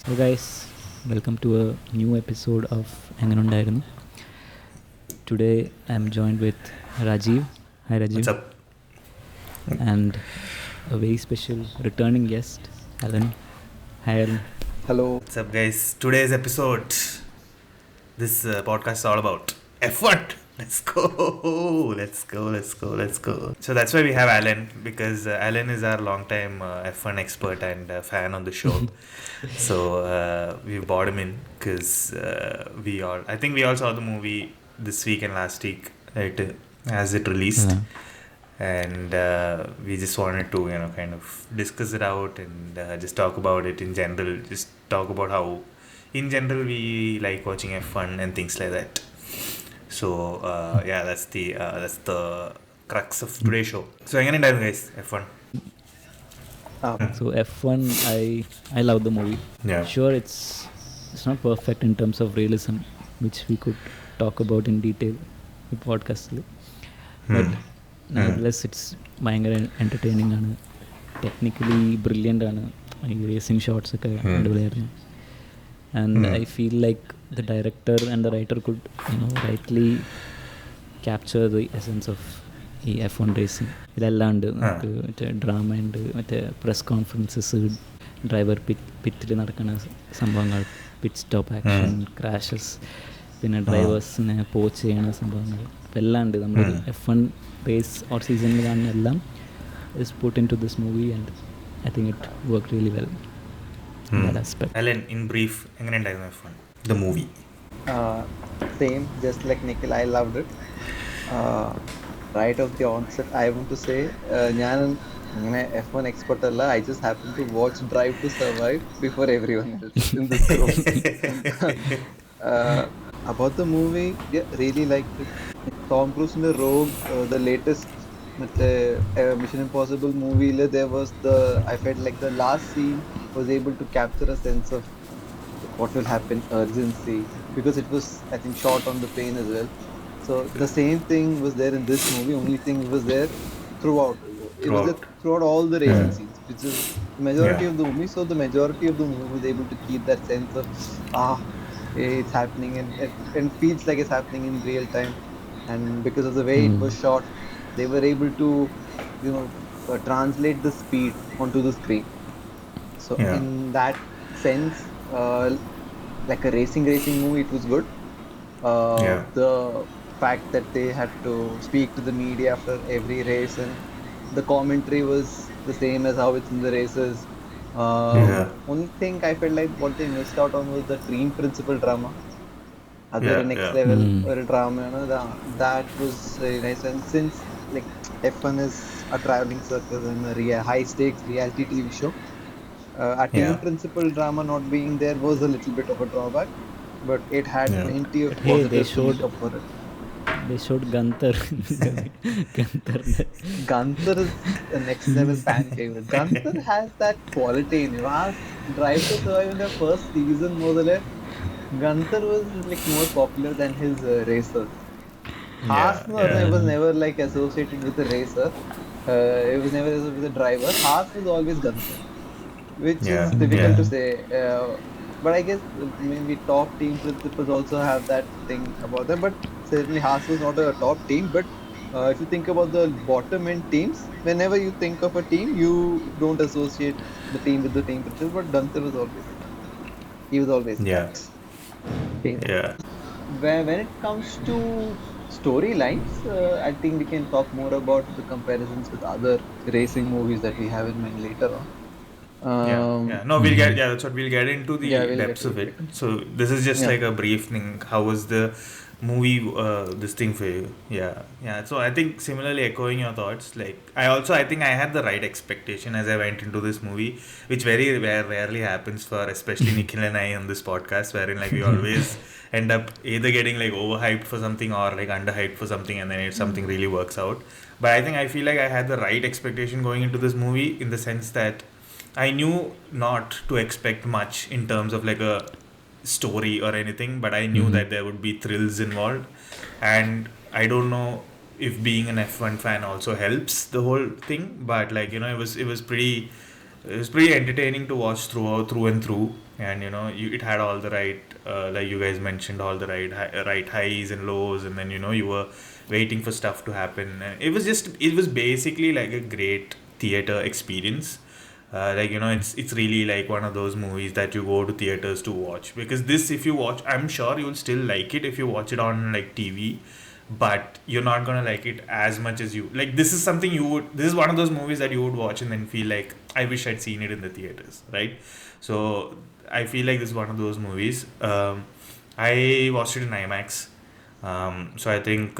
Hey guys, welcome to a new episode of Anganundairunu. Today I'm joined with Rajeev. Hi Rajeev. What's up? And a very special returning guest, Alan. Hi Alan. Hello. What's up, guys? Today's episode, this podcast is all about F1. Let's go. So that's why we have Alan, because Alan is our long-time F1 expert and fan on the show. So we brought him in because I think we all saw the movie this week and last week, right, as it released. Yeah. And we just wanted to kind of discuss it out and just talk about it in general, just talk about how in general we like watching F1 and things like that. So that's the crux of today's show. So hang on, guys, F1. So F1, I love the movie. Yeah. Sure, it's not perfect in terms of realism, which we could talk about in detail in podcast. But nevertheless, it's ഭയങ്കര entertaining ആണ്, technically brilliant ആണ്, ഈ racing shots ഒക്കെ അടിപൊളിയായിരുന്നു. And I feel like the director and the writer could rightly capture the essence of ഈ F1 racing. ഇതെല്ലാം ഉണ്ട്, നമുക്ക് മറ്റേ ഡ്രാമ ഉണ്ട്, മറ്റേ പ്രസ് കോൺഫറൻസസ്, ഡ്രൈവർ പിറ്റിൽ നടക്കുന്ന സംഭവങ്ങൾ, പിറ്റ് സ്റ്റോപ്പ് ആക്ഷൻ, ക്രാഷസ്, പിന്നെ ഡ്രൈവേഴ്സിനെ പോച്ച് ചെയ്യുന്ന സംഭവങ്ങൾ, അപ്പോൾ എല്ലാം ഉണ്ട്. നമ്മൾ F1 റേസ് ഓർ സീസണിൽ കാണുന്ന എല്ലാം is put into this movie, and I think it worked really well in that aspect. Alan, in brief, എങ്ങനെ ഉണ്ടായിരുന്നു F1 the movie? Same, just like Nikhil, I loved it. Right off the onset, I want to say, ഞാൻ അങ്ങനെ F1 expert അല്ല. I just happened to watch Drive to Survive before everyone else in this room. About the movie, really liked it. Tom Cruise in the Rogue, the latest Mission Impossible movie, there was I felt like the last scene was able to capture a sense of what will happen, urgency, because it was, I think, shot on the plane as well. So the same thing was there in this movie, only thing was there throughout. It was there throughout all the racing scenes, which is the majority of the movie. So the majority of the movie was able to keep that sense of it's happening, and feels like it's happening in real time. And because of the way it was shot, they were able to translate the speed onto the screen. So in that sense, like a racing movie, it was good. The fact that they had to speak to the media after every race, and the commentary was the same as how it's in the races. Only thing I felt like what they missed out on was the team principal drama. Other next level or drama, that was very nice. And since like F1 is a traveling circus and a high stakes reality TV show, a team principal drama not being there was a little bit of a drawback, but it had plenty of positives to make up for it. They showed Gunther. Gunther is the next level fan favorite. Gunther has that quality in him. Drive to Survive in the first season, Gunther was like more popular than his racers. Haas was never like associated with a racer. It was never associated with a driver. Haas was always Gunther, which is difficult to say. But I guess maybe top team principals also have that thing about them. But certainly Haas was not a top team. But if you think about the bottom end teams, whenever you think of a team, you don't associate the team with the team principal. But Gunther was always, he was always. When it comes to storylines, I think we can talk more about the comparisons with other racing movies that we have in mind later on. No, that's what we'll get into the depths of it. So this is just like a brief thing. How was the movie this thing for you? So I think similarly echoing your thoughts, like I think I had the right expectation as I went into this movie, which very rarely happens for especially Nikhil and I on this podcast, wherein like we always end up either getting like overhyped for something or like underhyped for something, and then something really works out. But I think I feel like I had the right expectation going into this movie, in the sense that I knew not to expect much in terms of like a story or anything, but I knew that there would be thrills involved. And I don't know if being an F1 fan also helps the whole thing, but like it was pretty it was pretty entertaining to watch through and through. And it had all the right, like you guys mentioned, all the right highs and lows, and then you were waiting for stuff to happen. And it was basically like a great theater experience. Like it's really like one of those movies that you go to theaters to watch, because this, if you watch, I'm sure you'll still like it if you watch it on like TV, but you're not gonna like it as much as you like. This is something this is one of those movies that you would watch and then feel like, I wish I'd seen it in the theaters, right? So I feel like this is one of those movies. I watched it in IMAX. So I think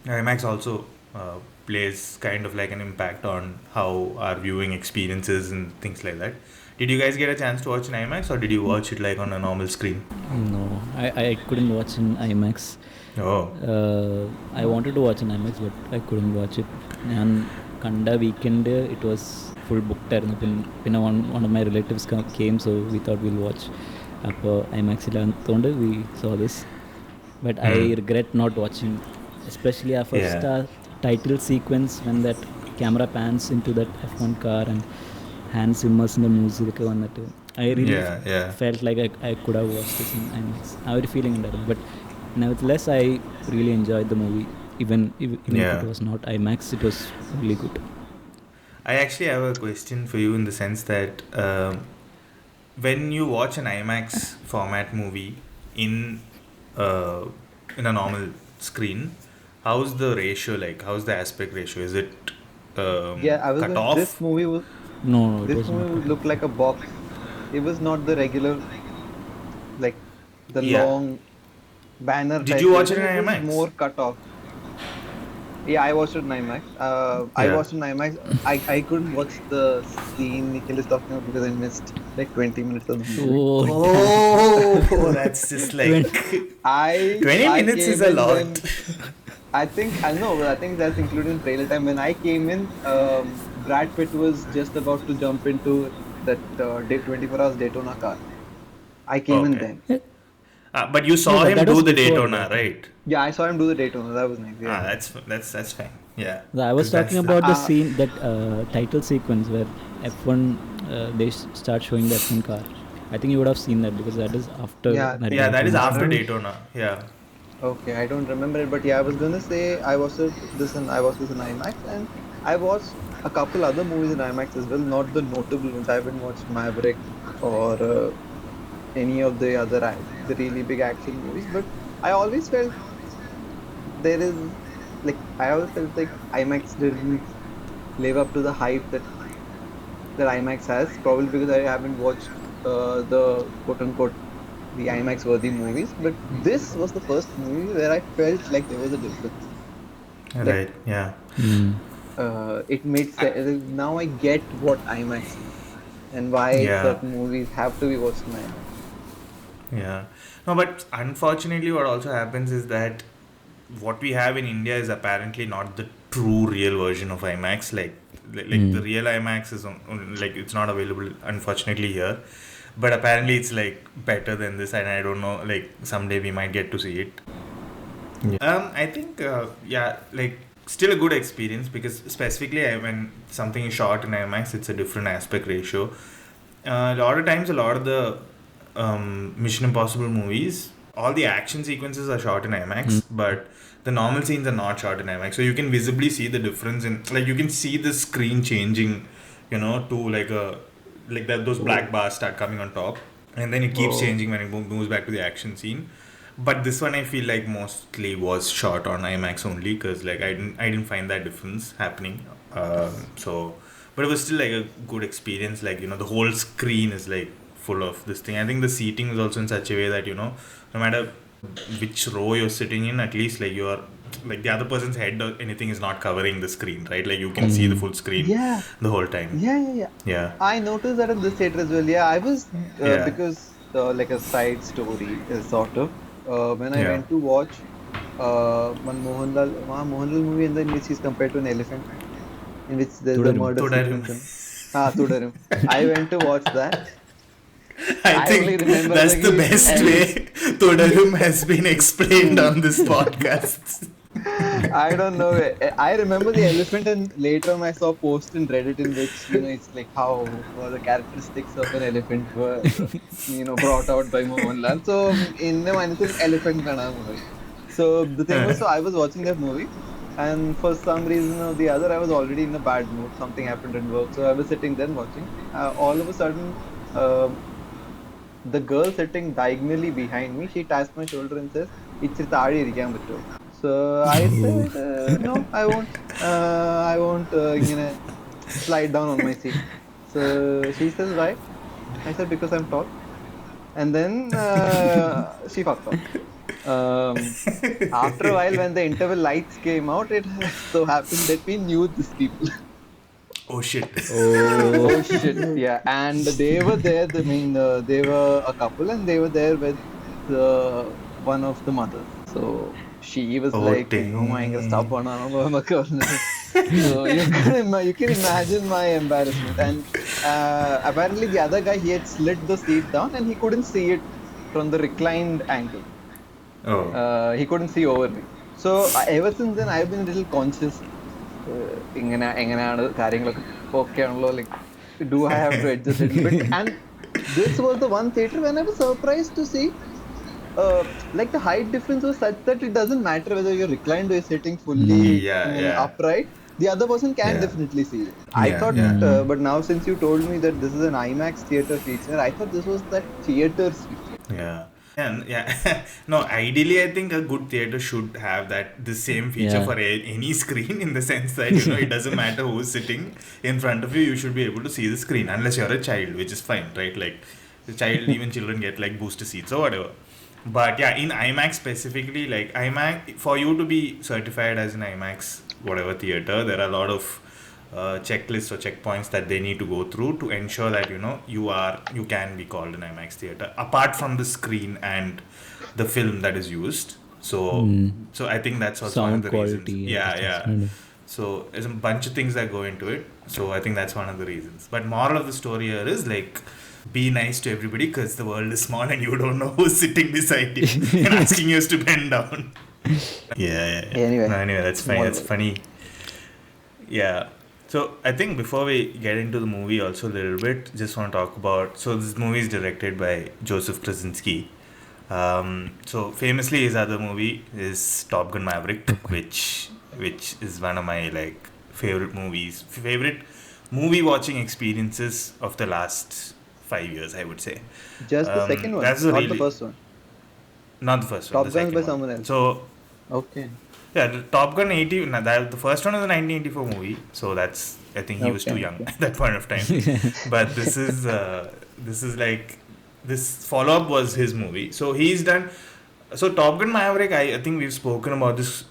IMAX also plays kind of like an impact on how our viewing experiences and things like that. Did you guys get a chance to watch in IMAX, or did you watch it like on a normal screen? No, I couldn't watch in IMAX. Oh. I wanted to watch in IMAX, but I couldn't watch it. And Kanda weekend, it was full booked. One of my relatives came, so we thought we'll watch. IMAX we saw this. But I regret not watching, especially our first title sequence when that camera pans into that F1 car and Hans Zimmer's in the music. I really felt like I could have watched this in IMAX. I was feeling that, but nevertheless, I really enjoyed the movie. Even if it was not IMAX, it was really good. I actually have a question for you, in the sense that when you watch an IMAX format movie in a normal screen, how's the ratio like? How's the aspect ratio? Is it cut off? This movie was no. This movie would look like a box. It was not the regular, like the long banner. Did you watch it in IMAX? More cut off. Yeah, I watched it in IMAX. I watched it in IMAX. I couldn't watch the scene Nikhil is talking about because I missed like 20 minutes of the movie. Oh, that's just like 20 minutes is a lot. I think that's included in trailer time. When I came in, Brad Pitt was just about to jump into that 24 hours Daytona car. I came in then. But you saw him do the Daytona, right? Yeah, I saw him do the Daytona. That was nice. Yeah. That's fine. Yeah. I was talking about the scene, that title sequence where F1 they start showing the F1 car. I think you would have seen that because that is after. That is after Daytona. Yeah. Okay, I don't remember it, but I was gonna say I watched this in IMAX, and I watched a couple other movies in IMAX as well. Not the notable ones. I haven't watched Maverick or any of the other the really big action movies, but I always felt like IMAX didn't live up to the hype that IMAX has, probably because I haven't watched the quote-unquote the IMAX worthy movies, but this was the first movie where I felt like there was a difference. Right, yeah. It made sense. Now I get what IMAX is and why certain movies have to be watched in IMAX. Yeah. No, but unfortunately what also happens is that what we have in India is apparently not the true real version of IMAX. Like the real IMAX is it's not available, unfortunately, here. But apparently it's like better than this, and I don't know, like someday we might get to see it. Yeah. I think still a good experience, because specifically when something is shot in IMAX, it's a different aspect ratio. A lot of times, a lot of the Mission Impossible movies, all the action sequences are shot in IMAX, but the normal scenes are not shot in IMAX. So you can visibly see the difference in, like, you can see the screen changing, to those black bars start coming on top, and then it keeps changing when it moves back to the action scene. But this one I feel like mostly was shot on IMAX only, because like I didn't find that difference happening. But it was still like a good experience. Like, the whole screen is like full of this thing. I think the seating is also in such a way that no matter which row you're sitting in, at least like you're like the other person's head or anything is not covering the screen, right? Like you can see the full screen the whole time. Yeah. I noticed that at this theater as well. Yeah, I was because like a side story is sort of when I went to watch one Mohanlal movie, and then which is compared to an elephant, in which there's a murder sequence. Tudarum. I went to watch that. I think that's the best way Tudarum has been explained on this podcast. I don't know. I remember the elephant, and later on I saw a post in Reddit in which it's like how the characteristics of an elephant were brought out by Mohanlal. So in the mansil elephant kana movie. So the thing was, so I was watching that movie, and for some reason or the other, I was already in a bad mood. Something happened at work, so I was sitting there watching. All of a sudden, the girl sitting diagonally behind me, she taps my shoulder and says, "Ichri taadi irikkan pattumo." So I said, "No, I won't. I won't slide down on my seat." So she says, "Why?" I said, "Because I'm tall." And then she fucked off. After a while, when the interval lights came out, it so happened that we knew these people. Oh shit. Oh shit. Yeah, and they were there. They were a couple, and they were there with one of the mothers. So she was like, "Oh my god, stop on." So you can imagine my embarrassment. And apparently, the other guy, he had slid the seat down, and he couldn't see it from the reclined angle. Oh. He couldn't see over me. So ever since then, I've been a little conscious. എങ്ങനെയാണ് കാര്യങ്ങളൊക്കെ okay ആണല്ലോ, like do I have to adjust a little bit? And this was the one theater when I was surprised to see like the height difference was such that it doesn't matter whether you're reclined or you're sitting fully upright, the other person can definitely see it. I thought but now since you told me that this is an IMAX theater feature, I thought this was that theater's feature. And no, ideally I think a good theater should have the same feature for any screen, in the sense that it doesn't matter who's sitting in front of you, you should be able to see the screen, unless you're a child, which is fine, right? Like the child, even children get like booster seats or whatever. But yeah, in IMAX specifically, like IMAX, for you to be certified as an IMAX whatever theater, there are a lot of checklists or checkpoints that they need to go through to ensure that you can be called an IMAX theater, apart from the screen and the film that is used. So I think that's also sound one of the quality, reasons. So there's a bunch of things that go into it. So I think that's one of the reasons. But moral of the story here is like, be nice to everybody, because the world is small and you don't know who's sitting beside you and asking you to bend down. Anyway, that's fine. That's funny. Yeah. So I think before we get into the movie also a little bit, just want to talk about, so this movie is directed by Joseph Krasinski. So famously his other movie is Top Gun Maverick, which is one of my like favorite movie watching experiences of the last 5 years, I would say. Just the second one, not the first one. Not the first one. Top Gun is by someone else. So okay. Yeah, the Top Gun 80. The first one was a 1984 movie, so that's, I think he was too young at that point of time. But this is like, this follow-up was his movie. So he's done. So Top Gun Maverick, I think we've spoken about this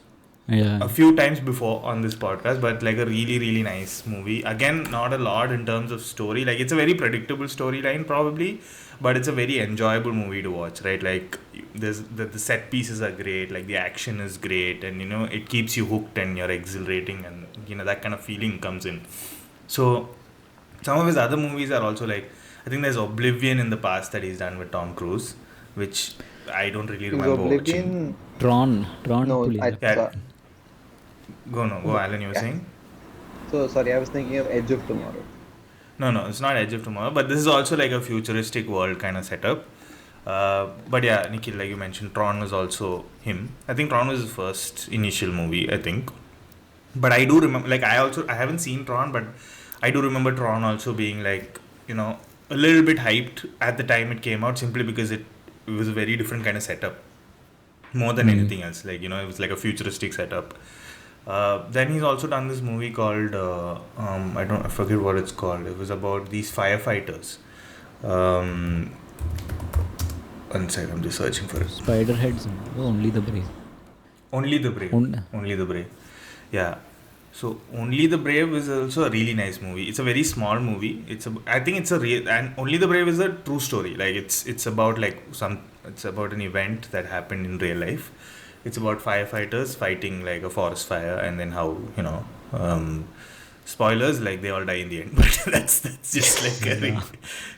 a few times before on this podcast, but like a really, really nice movie. Again, not a lot in terms of story. Like it's a very predictable storyline probably, but it's a very enjoyable movie to watch, right? Like there's the set pieces are great, like the action is great, and it keeps you hooked and you're exhilarating, and that kind of feeling comes in. So some of his other movies are also like, I think there's Oblivion in the past that he's done with Tom Cruise, which I don't really remember watching. Tron. No, Go Alan, you were saying? So sorry, I was thinking of Edge of Tomorrow. No, it's not Edge of Tomorrow, but this is also like a futuristic world kind of setup. But yeah, Nikhil, like you mentioned, Tron was also him. I think Tron was his first initial movie, I think. But I do remember, like I haven't seen Tron, but I do remember Tron also being like, a little bit hyped at the time it came out, simply because it was a very different kind of setup, more than anything else. Like, it was like a futuristic setup. Then he's also done this movie called I forget what it's called. It was about these firefighters. One second, I'm just searching for it. Spiderheads. Only the Brave. Only the Brave. Yeah. So Only the Brave is also a really nice movie. It's a very small movie. I think it's a real, and Only the Brave is a true story. Like it's about like it's about an event that happened in real life. It's about firefighters fighting like a forest fire, and then how spoilers, like they all die in the end. But that's just like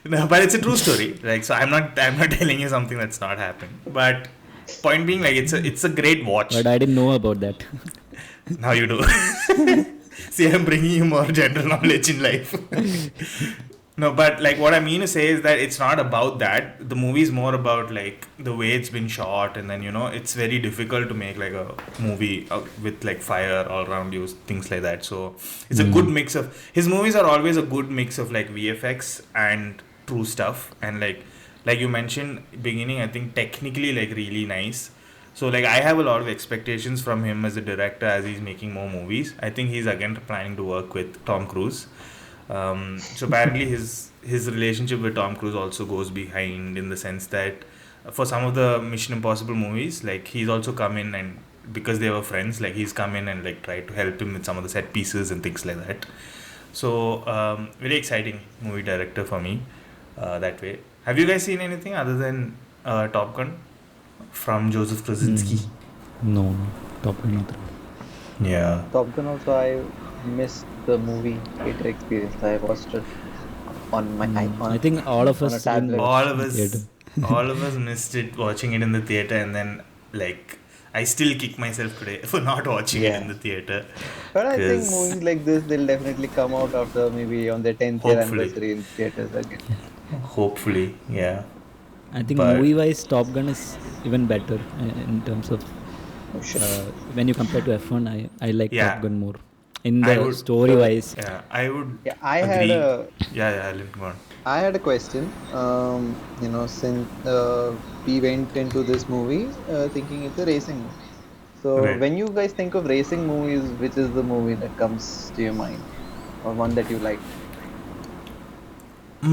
but it's a true story. Like, so I'm not telling you something that's not happened. But point being, like, it's a great watch. But I didn't know about that. Now you do. See, I'm bringing you more general knowledge in life. No, but like what I mean to say is that it's not about that. The movie is more about like the way it's been shot, and then it's very difficult to make like a movie with like fire all around you, things like that. So it's a good mix of his movies are always a good mix of like VFX and true stuff, and like you mentioned beginning, I think technically like really nice. So like I have a lot of expectations from him as a director as he's making more movies. I think he's again planning to work with Tom Cruise. So apparently his relationship with Tom Cruise also goes behind, in the sense that for some of the Mission Impossible movies, like he's also come in, and because they were friends, like he's come in and like tried to help him with some of the set pieces and things like that. So very exciting movie director for me that way. Have you guys seen anything other than Top Gun from Joseph Krasinski? No, Top Gun not. Yeah. Top Gun also, I missed the movie theater experience. I watched it on my iPhone. I think all of on a us didn't tablet. watch all of the us theater. all of us missed it watching it in the theater, and then like I still kick myself today for not watching it in the theater. But I think 'Cause movies like this, they'll definitely come out after maybe on their 10th year Hopefully. anniversary in theaters again. hopefully, yeah. I think But- movie-wise, Top Gun is even better in terms of Oh, shit. when you compare to F1. I like Yeah. Top Gun more in I the would- story-wise. Yeah, I would Yeah, I agree. had a Yeah, go on. I had a question. Since we went into this movie thinking it's a racing movie. So Right. when you guys think of racing movies, which is the movie that comes to your mind, or one that you like? I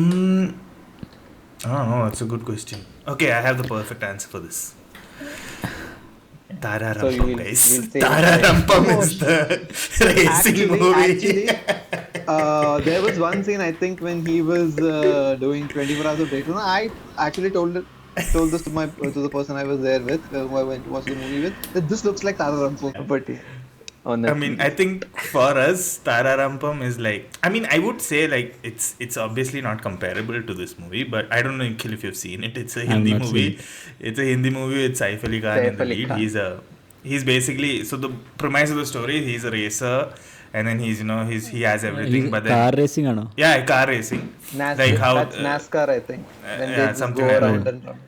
don't know, that's a good question. Okay, I have the perfect answer for this. Tara So Rampam, you'll guys. say Tara that, right? Rampam Oh, is the racing movie. There was one scene, I think, when he was doing 24 hours of daytona. I actually told this to the person I was there with, who I went to watch the movie with, that this looks like Tara Rampam. But yeah, on I mean, I think for us, Tara Rampam is like, I mean, I would say like it's obviously not comparable to this movie, but I don't know, Nikhil, if you've seen it. It's a Hindi not movie. It's a Hindi movie with Saif Ali Khan in Saif the Ali lead. Khan. He's basically, so the premise of the story, he's a racer, and then he has everything, but then Car racing, ano? yeah, car racing, like how that's NASCAR, I think. When they yeah, just something go like around that. and around.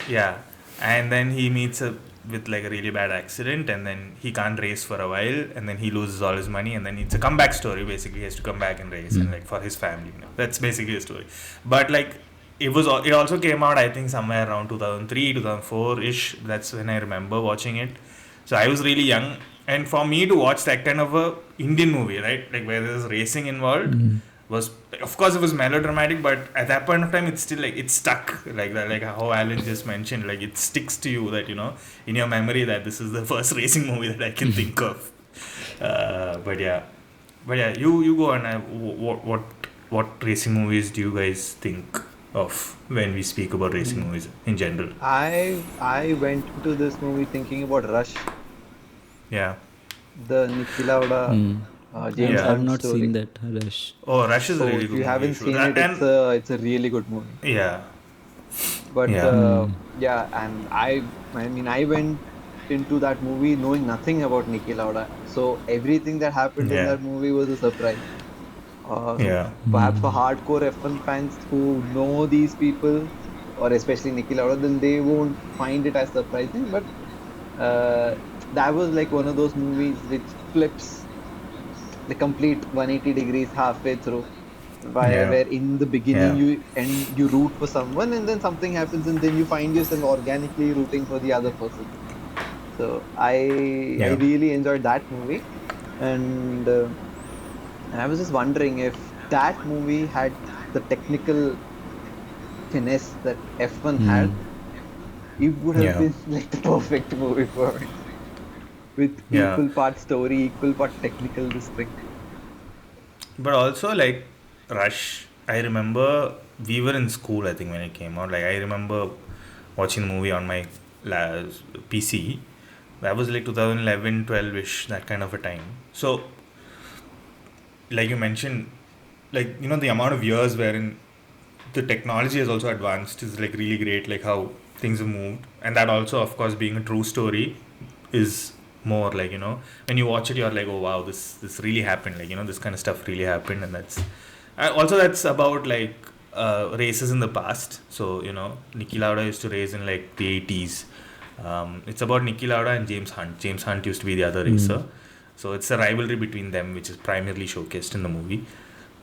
Yeah, and then he meets up with like a really bad accident, and then he can't race for a while, and then he loses all his money, and then it's a comeback story. Basically, he has to come back and race, and like for his family. That's basically the story. But like it also came out, I think, somewhere around 2003, 2004 ish. That's when I remember watching it. So I was really young, and for me to watch that kind of a Indian movie, right, like where there's racing involved, was, of course, it was melodramatic, but at that point of time, it's still like it stuck, like that, like how Alan just mentioned, like it sticks to you, that in your memory, that this is the first racing movie that I can think of. But yeah, you go on. What racing movies do you guys think of when we speak about racing movies in general? I went into this movie thinking about Rush, Yeah. the Nikhil James Yeah. I've Hunt not story. seen that. Rush. Oh, Rush is So a really if good you movie. haven't You should- seen it, and- it's a really good movie. yeah. But Yeah. and I mean, I went into that movie knowing nothing about Nikhil James. So everything that happened in Yeah. that movie was a surprise. So Yeah. perhaps for hardcore F1 fans who know these people, or especially Nikhil James, then they won't find it as surprising. But that was like one of those movies which flips the complete 180 degrees halfway through. Where in the beginning you root for someone, and then something happens, and then you find yourself organically rooting for the other person. So I really enjoyed that movie, and I was just wondering if that movie had the technical finesse that F1 had, it would have been like the perfect movie for me, with equal part story, equal part technical this thing. But also, like, Rush, I remember we were in school, I think, when it came out. Like, I remember watching the movie on my PC. That was like 2011, 12-ish, that kind of a time. So, like you mentioned, like, the amount of years wherein the technology has also advanced is like really great, like how things have moved, and that also, of course, being a true story is more like, when you watch it, you're like, oh wow, this really happened, like, this kind of stuff really happened. And that's also, that's about like races in the past. So Niki Lauda used to race in like the 80s. It's about Niki Lauda and James Hunt used to be the other racer. So it's a rivalry between them, which is primarily showcased in the movie.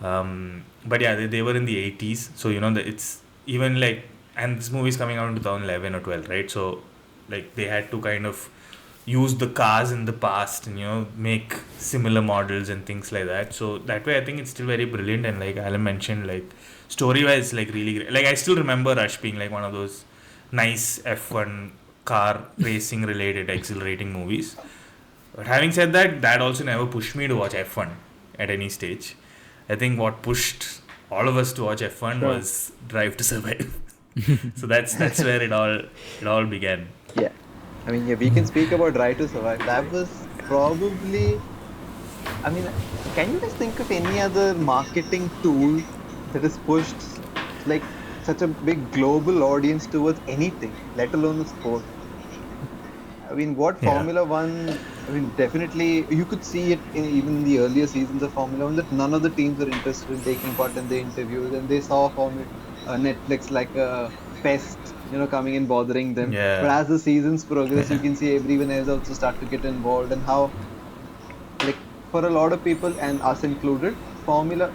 But yeah, they were in the 80s. So it's even like, and this movie is coming out in 2011 or 12, right? So like they had to kind of use the cars in the past and make similar models and things like that. So that way I think it's still very brilliant. And like Alan mentioned, like story wise, like really great. Like I still remember Rush being like one of those nice F1 car racing related exhilarating movies. But having said that, that also never pushed me to watch F1 at any stage. I think what pushed all of us to watch F1 was Drive to Survive. So that's where it all began. Yeah. I mean, yeah, we can speak about Drive to Survive. That was probably, I mean, can you just think of any other marketing tool that has pushed like such a big global audience towards anything, let alone a sport? I mean, what Formula One, I mean, definitely you could see it even in the earlier seasons of Formula One that none of the teams were interested in taking part in the interviews, and they saw Netflix like a pest, coming and bothering them. Yeah. But as the seasons progress, you can see everyone else also start to get involved, and how, like, for a lot of people and us included, Formula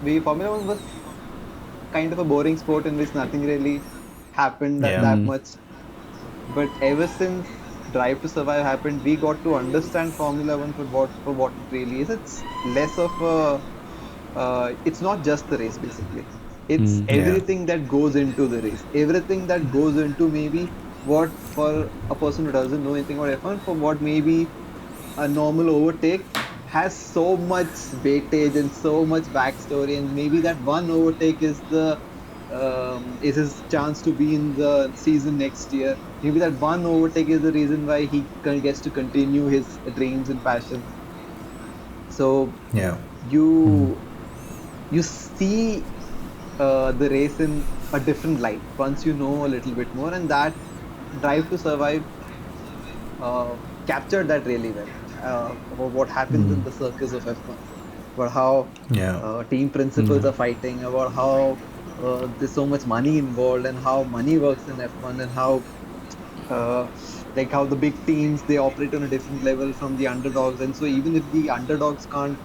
One was kind of a boring sport in which nothing really happened that much. But ever since Drive to Survive happened, we got to understand Formula One for what it really is. It's less of a, it's not just the race basically. It's everything that goes into the race. Everything that goes into maybe what, for a person who doesn't know anything about F1, for what maybe a normal overtake has so much weightage and so much backstory, and maybe that one overtake is his chance to be in the season next year. Maybe that one overtake is the reason why he gets to continue his dreams and passion. So you see the race in a different light once you know a little bit more, and that Drive to Survive captured that really well. About what happens in the circus of F1, about how team principals are fighting, about how there's so much money involved, and how money works in F1, and how like how the big teams, they operate on a different level from the underdogs. And so even if the underdogs can't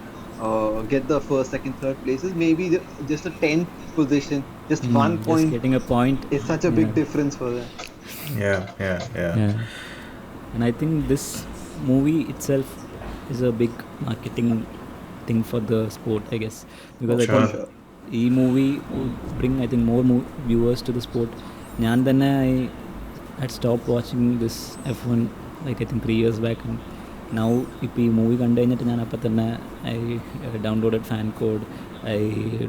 get the first, second, third places, maybe just a 10th position, just 1 point, just getting a point is such a big difference for them. Yeah. And I think this movie itself is a big marketing thing for the sport, I guess, because I think this movie would bring, I think, more viewers to the sport. I had stopped watching this F1 like I think 3 years back, and now if this movie I downloaded fan code, I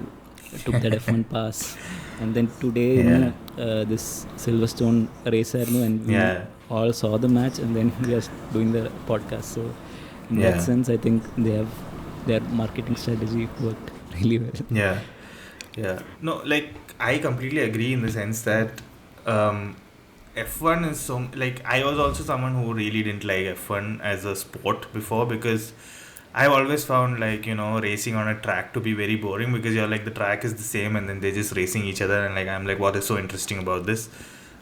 took that F1 pass, and then today this Silverstone race and we all saw the match, and then we are doing the podcast. So in that sense, I think their marketing strategy worked really well. No, like I completely agree in the sense that F1 is so, like, I was also someone who really didn't like F1 as a sport before, because I've always found, like, racing on a track to be very boring, because you're like, the track is the same and then they're just racing each other, and like, I'm like, what is so interesting about this?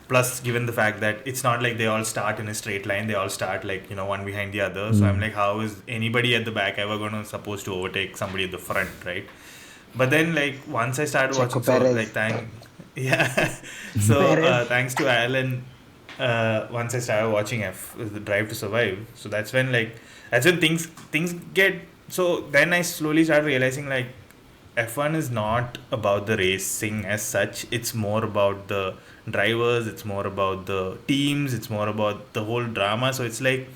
Plus, given the fact that it's not like they all start in a straight line, they all start like, one behind the other. So I'm like, how is anybody at the back ever going to supposed to overtake somebody at the front, right? But then, like, once I started watching, thanks to Alan, once I started watching the Drive to Survive, so that's when things get, so then I slowly started realizing, like, F1 is not about the racing as such. It's more about the drivers, it's more about the teams, it's more about the whole drama. So it's like,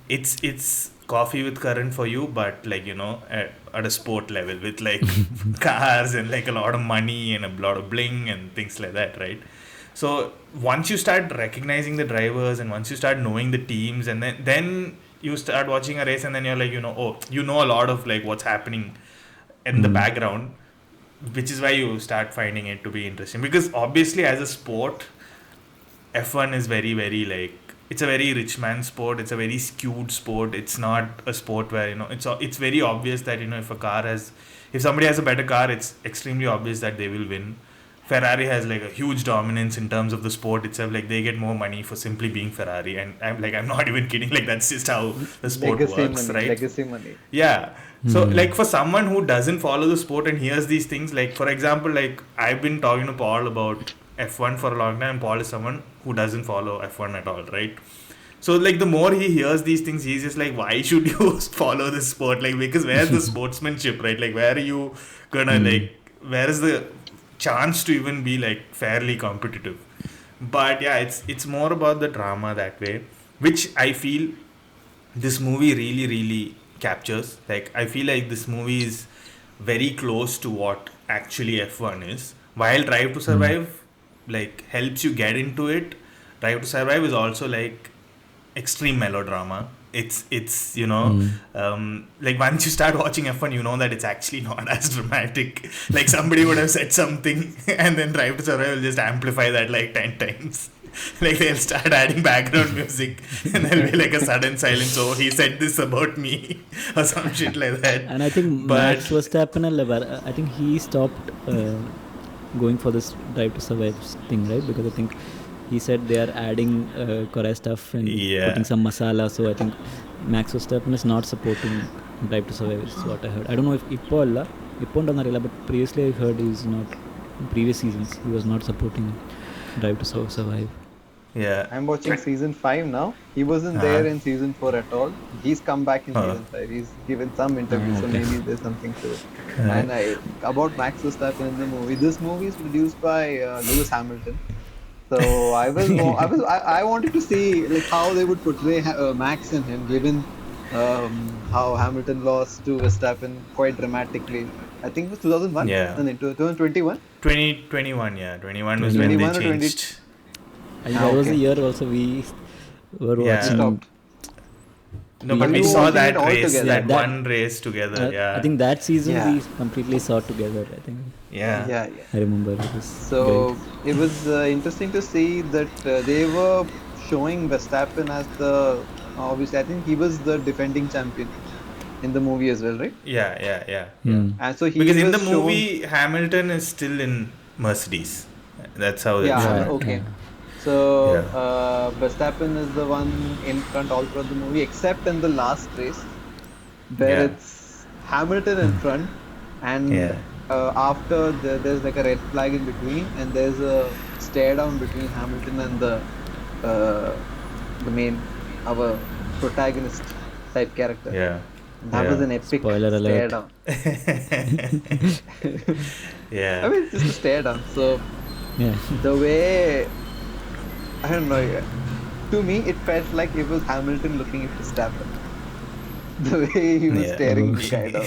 it's coffee with current for you, but like, at a sport level, with like cars and like a lot of money and a lot of bling and things like that, right? So once you start recognizing the drivers, and once you start knowing the teams, and then you start watching a race, and then you're like, a lot of like what's happening in the background, which is why you start finding it to be interesting, because obviously as a sport, F1 is very, very like, it's a very rich man sport. It's a very skewed sport. It's not a sport where, it's very obvious that, if somebody has a better car, it's extremely obvious that they will win. Ferrari has like a huge dominance in terms of the sport itself. Like, they get more money for simply being Ferrari, and I'm not even kidding. Like, that's just how the sport works, right? Legacy money. Yeah. So like, for someone who doesn't follow the sport and hears these things, like, for example, like, I've been talking to Paul about F1 for a long time. Paul is someone who doesn't follow F1 at all, right? So like, the more he hears these things, he's just like, why should you follow this sport? Like, because where's the sportsmanship, right? Like, where are you gonna like, where is the chance to even be like fairly competitive? But yeah, it's more about the drama that way, which I feel this movie really, really captures. Like, I feel like this movie is very close to what actually F1 is. While Drive to Survive like helps you get into it, Drive to Survive is also like extreme melodrama. It's like, once you start watching F1, you know that it's actually not as dramatic. Like, somebody would have said something and then Drive to Survive will just amplify that like 10 times. Like, they'll start adding background music and there'll be like a sudden silence. Oh, he said this about me or some shit like that. And I think Max Verstappen, I think he stopped going for this Drive to Survive thing, right? Because I think he said they are adding Korea stuff and putting some masala. So I think Max Verstappen is not supporting Drive to Survive, is what I heard. I don't know if Ippo but previously I heard he's not, in previous seasons, he was not supporting Drive to Survive. Yeah. I'm watching season 5 now. He wasn't there in season 4 at all. He's come back in season 5. He's given some interviews, so maybe there's something to it. And about Max Verstappen in the movie, this movie is produced by Lewis Hamilton. So I wanted to see like how they would portray Max and him, given how Hamilton lost to Verstappen quite dramatically. I think it was 2001. Yeah. And then 2021. 2021. Yeah, 21 was when they changed. And that was the year also we were watching. No, but we saw that race, together. that one race together. I think that season we completely saw together. I think. Yeah. I remember it was. So it was interesting to see that they were showing Verstappen as the obviously I think he was the defending champion in the movie as well, right? Yeah. And so because in the movie Hamilton is still in Mercedes. That's how. Okay. Yeah. So Verstappen is the one in front all throughout the movie, except in the last race, where it's Hamilton in front, and after there's like a red flag in between, and there's a stare down between Hamilton and the main, our protagonist type character. Yeah. That was an epic Spoiler stare alert. down. Yeah. I mean, it's just a stare down. So the way, I don't know, to me it felt like it was Hamilton looking at Verstappen. The way he was staring the guy down.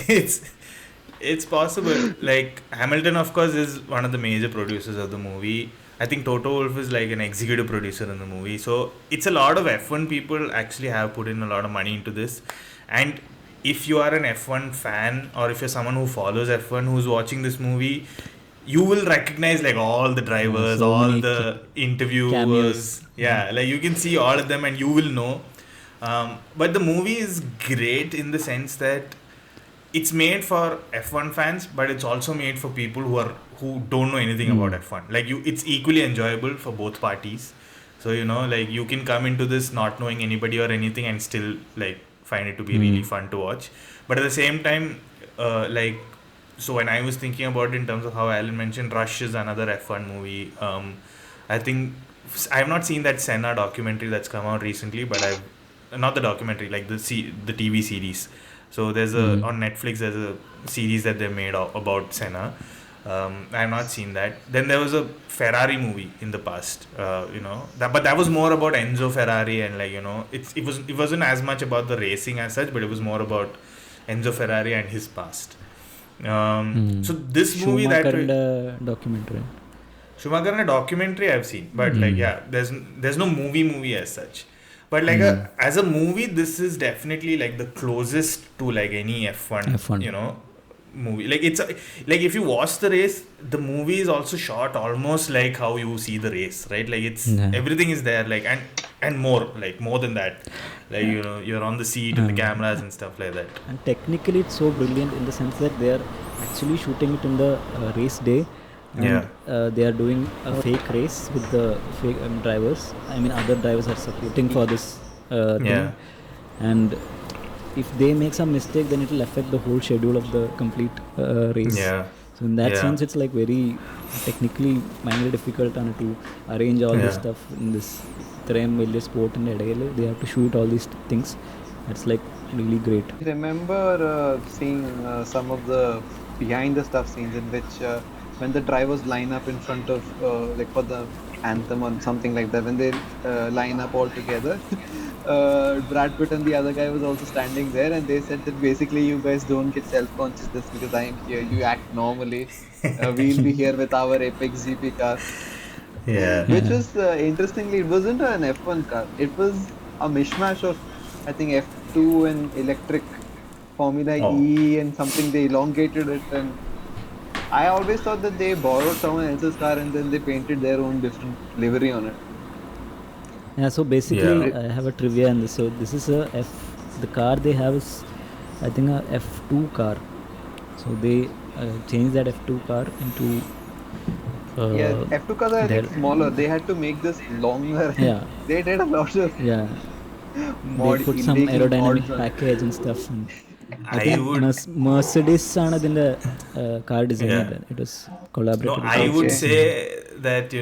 It's possible. Like, Hamilton, of course, is one of the major producers of the movie. I think Toto Wolff is like an executive producer in the movie. So it's a lot of F1 people actually have put in a lot of money into this. And if you are an F1 fan, or if you're someone who follows F1 who's watching this movie, you will recognize like all the drivers, all the interviewers. Cameos. Like, you can see all of them and you will know. But the movie is great in the sense that it's made for F1 fans, but it's also made for people who don't know anything about F1. Like, it's equally enjoyable for both parties. So, like, you can come into this not knowing anybody or anything and still like find it to be really fun to watch. But at the same time, so when I was thinking about it in terms of how Alan mentioned, Rush is another F1 movie. I think I have not seen that Senna documentary that's come out recently, but not the documentary, like the TV series. So there's on Netflix, there's a series that they made about Senna. I have not seen that. Then there was a Ferrari movie in the past, but that was more about Enzo Ferrari, and it wasn't as much about the racing as such, but it was more about Enzo Ferrari and his past. So this movie documentary. Schumacher and a documentary I've seen, but there's no movie as such. But as a movie, this is definitely like the closest to like any F1. movie. Like it's like if you watch the race, the movie is also shot almost like how you see the race, right? Like it's everything is there, like and more, like more than that, like you're on the seat and the cameras and stuff like that. And technically it's so brilliant in the sense that they are actually shooting it in the race day, and they are doing a fake race with the fake drivers. I mean, other drivers are supporting for this thing, and if they make some mistake, then it will affect the whole schedule of the complete race. So in that sense, it's like very technically very difficult to arrange all this stuff in this sport in Edale. They have to shoot all these things. That's like really great. I remember seeing some of the behind the stuff scenes in which when the drivers line up in front of like for the anthem or something like that, when they line up all together, Brad Pitt and the other guy was also standing there, and they said that basically you guys don't get self-conscious just because I am here. You act normally. We'll be here with our Apex GP car. Which was interestingly, it wasn't an F1 car. It was a mishmash of, I think, F2 and electric Formula E and something. They elongated it, and I always thought that they borrowed someone else's car and then they painted their own different livery on it. Yeah, so basically I have a trivia in this. So this is the car they have is, I think, a F2 car. So they changed that F2 car into F2 cars are like smaller. They had to make this longer. They did a lot of they put some aerodynamic package and stuff. And I think Mercedes in the car design. It was collaborative. No, I would say that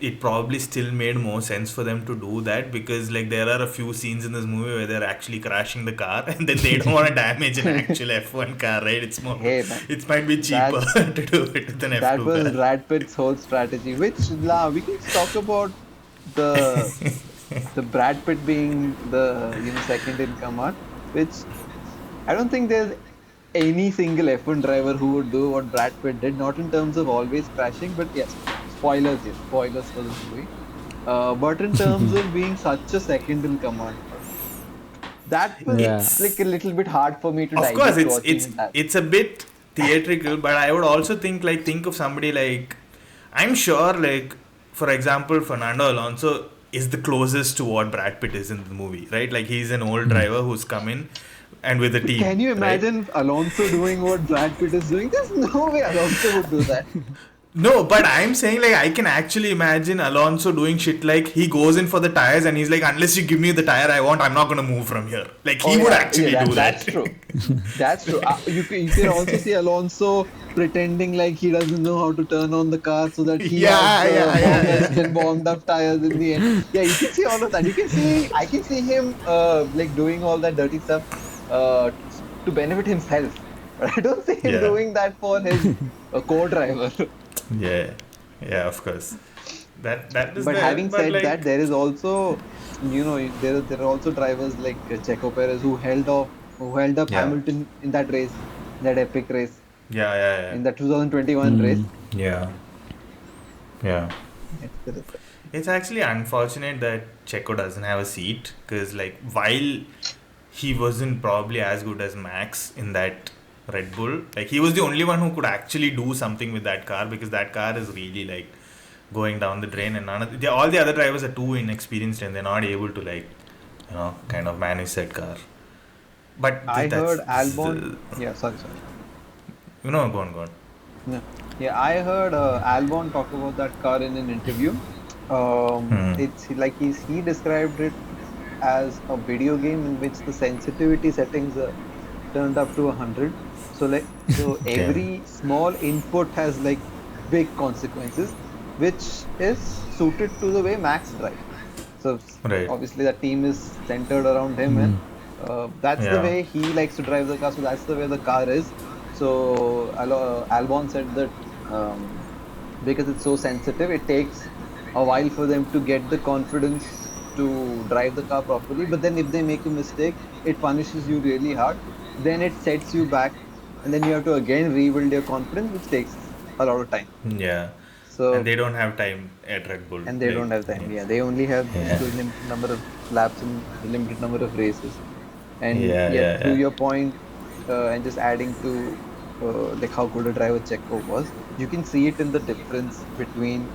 it probably still made more sense for them to do that, because like there are a few scenes in this movie where they're actually crashing the car and then they don't want to damage an actual F1 car, right? It's more, it might be cheaper to do it than F2 That was car. Brad Pitt's whole strategy, which we can talk about the Brad Pitt being the second in command, which I don't think there's any single F1 driver who would do what Brad Pitt did, not in terms of always crashing, but yes, spoilers for this movie. But in terms of being such a second in command, that was like a little bit hard for me to digest. Of course, it's a bit theatrical, but I would also think of somebody like, I'm sure, like, for example, Fernando Alonso is the closest to what Brad Pitt is in the movie, right? Like, he's an old driver who's come in and with a team. Can you imagine Alonso doing what Brad Pitt is doing? There's no way Alonso would do that. No, but I'm saying, like, I can actually imagine Alonso doing shit like he goes in for the tires and he's like, unless you give me the tire I want, I'm not going to move from here. Like, he would actually do that. That's true. That's true. You can also see Alonso pretending like he doesn't know how to turn on the car so that he has warmed up tires in the end. Yeah, you can see all of that. I can see him like doing all that dirty stuff to benefit himself. But I don't see him doing that for his co-driver. Yeah, of course. That is. But having said that, there is also, there are also drivers like Checo Perez who held up Hamilton in that race, that epic race. Yeah. In the 2021 race. Yeah. It's actually unfortunate that Checo doesn't have a seat, because like while he wasn't probably as good as Max in that Red Bull, like he was the only one who could actually do something with that car, because that car is really like going down the drain, and all the other drivers are too inexperienced and they're not able to like kind of manage that car. But I heard Albon. Sorry. Go on. Yeah, I heard Albon talk about that car in an interview. It's like he described it as a video game in which the sensitivity settings are turned up to 100. So every small input has like big consequences, which is suited to the way Max drives. So obviously the team is centered around him, and that's the way he likes to drive the car. So that's the way the car is. So Albon said that because it's so sensitive, it takes a while for them to get the confidence to drive the car properly. But then if they make a mistake, it punishes you really hard. Then it sets you back, and then you have to again rebuild your confidence, which takes a lot of time. So and they don't have time at Red Bull. And they don't have time. They only have a limited number of laps and a limited number of races. And to your point, and just adding to like how good a driver Checo was. You can see it in the difference between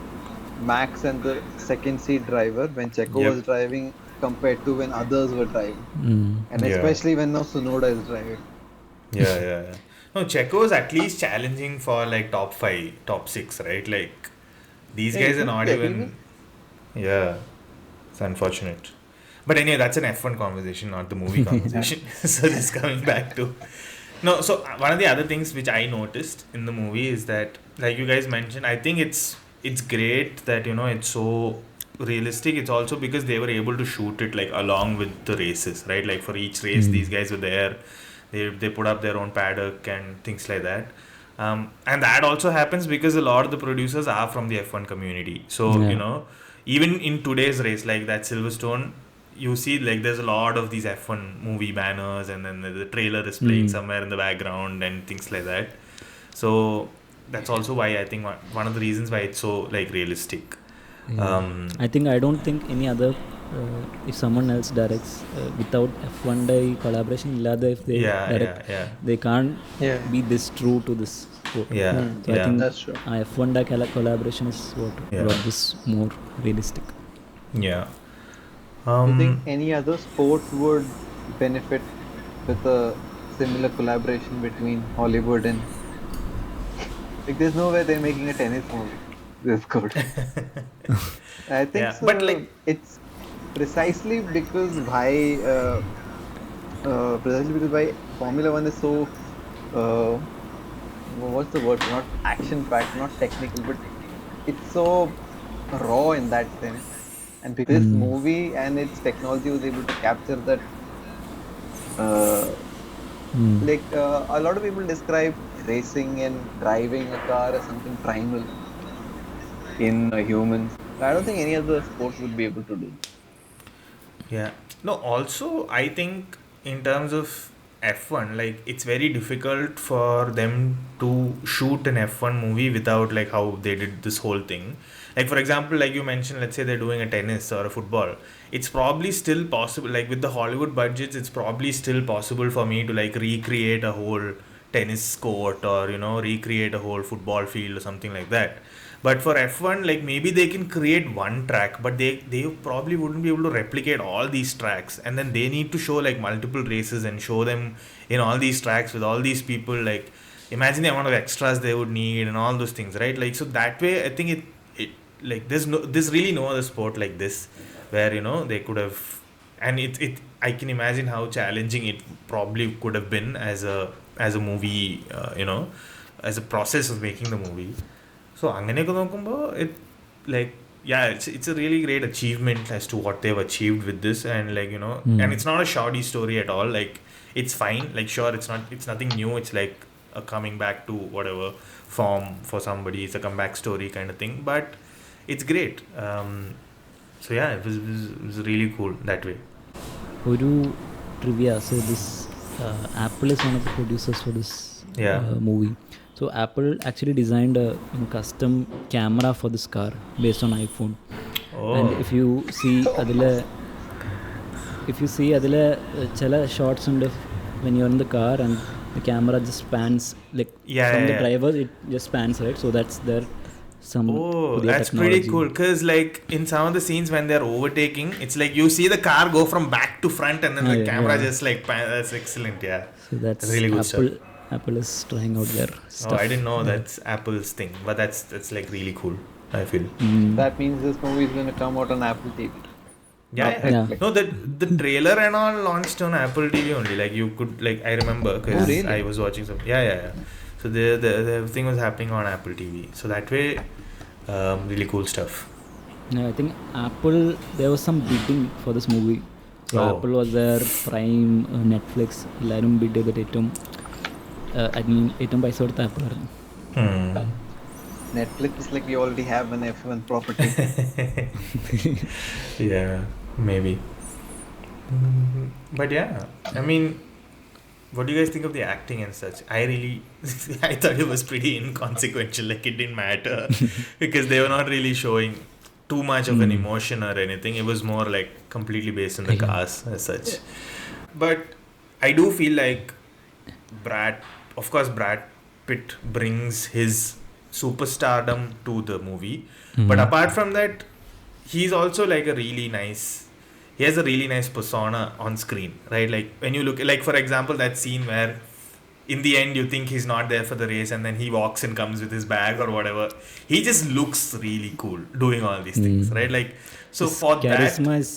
Max and the second seat driver when Checo Yep. was driving compared to when others were driving, and Yeah. especially when now Tsunoda is driving. Yeah. No, Checo is at least challenging for like top 5, top 6, right? Like these Yeah, guys he are could not be even. Yeah, it's unfortunate. But anyway, that's an F1 conversation, not the movie conversation. So just coming back to. No, so one of the other things which I noticed in the movie is that, like you guys mentioned, I think it's great that it's so realistic. It's also because they were able to shoot it like along with the races, right? Like for each race, these guys were there. They put up their own paddock and things like that. And that also happens because a lot of the producers are from the F1 community. So even in today's race, like that Silverstone, you see like there's a lot of these F1 movie banners, and then the trailer is playing somewhere in the background and things like that. So that's also why I think one of the reasons why it's so like realistic. I don't think any other if someone else directs without F1 collaboration if they direct they can't be this true to this sport. So I think that's true. F1 collaboration is what brought this more realistic. Do you think any other sport would benefit with a similar collaboration between Hollywood and like there's no way they're making a tennis movie this good. I think so. But like it's precisely because why Formula One is so what's the word? Not action packed, not technical, but it's so raw in that sense. And because this movie and its technology was able to capture that. A lot of people describe racing and driving a car as something primal in humans. I don't think any other sports would be able to do. Yeah. No, also, I think in terms of F1, like it's very difficult for them to shoot an F1 movie without like how they did this whole thing. Like, for example, like you mentioned, let's say they're doing a tennis or a football. It's probably still possible, like with the Hollywood budgets, it's probably still possible for me to like recreate a whole tennis court or, recreate a whole football field or something like that. But for F1, like maybe they can create one track, but they probably wouldn't be able to replicate all these tracks. And then they need to show like multiple races and show them in all these tracks with all these people. Like imagine the amount of extras they would need and all those things, right? Like so that way, I think it like there's really no other sport like this where they could have, and it I can imagine how challenging it probably could have been as a movie, as a process of making the movie. So അങ്ങനെയൊക്കെ നോക്കുമ്പോൾ it's a really great achievement as to what they've achieved with this, and and it's not a shoddy story at all. Like it's fine. Like sure, it's nothing new. It's like a coming back to whatever form for somebody. It's a comeback story kind of thing, but it's great. So yeah, it was really cool that way. Oru trivia. So this Apple is one of the producers for this movie. So Apple actually designed a custom camera for this car based on iPhone. And if you see adile chala shots und when you're in the car and the camera just pans like from the driver, it just pans, right? So that's their that's pretty cool, because like in some of the scenes when they're overtaking, it's like you see the car go from back to front and then the camera just like that's excellent. So that's really good stuff. Apple is trying out their stuff. I didn't know that's Apple's thing, but that's like really cool, I feel. That means this movie is going to come out on Apple TV. Yeah. No, the trailer and all launched on Apple TV only. Like you could, like I remember because really? I was watching some. Yeah. So the thing was happening on Apple TV. So that way, really cool stuff. Yeah, I think Apple, there was some bidding for this movie. So Apple was there, Prime, Netflix, എല്ലാവരും bid ചെയ്തിട്ട് ഏറ്റവും പൈസ കൊടുത്ത Apple ആയിരുന്നു. Netflix is like we already have an F1 property. Yeah, maybe. But yeah, I mean, what do you guys think of the acting and such? I thought it was pretty inconsequential. Like it didn't matter because they were not really showing too much of an emotion or anything. It was more like completely based on the cast as such. But I do feel like Brad Pitt brings his superstardom to the movie. But apart from that, he's also like he has a really nice persona on screen, right? Like when you look, like for example, that scene where in the end you think he's not there for the race and then he walks and comes with his bag or whatever. He just looks really cool doing all these things, right? Like, so His for charisma that, is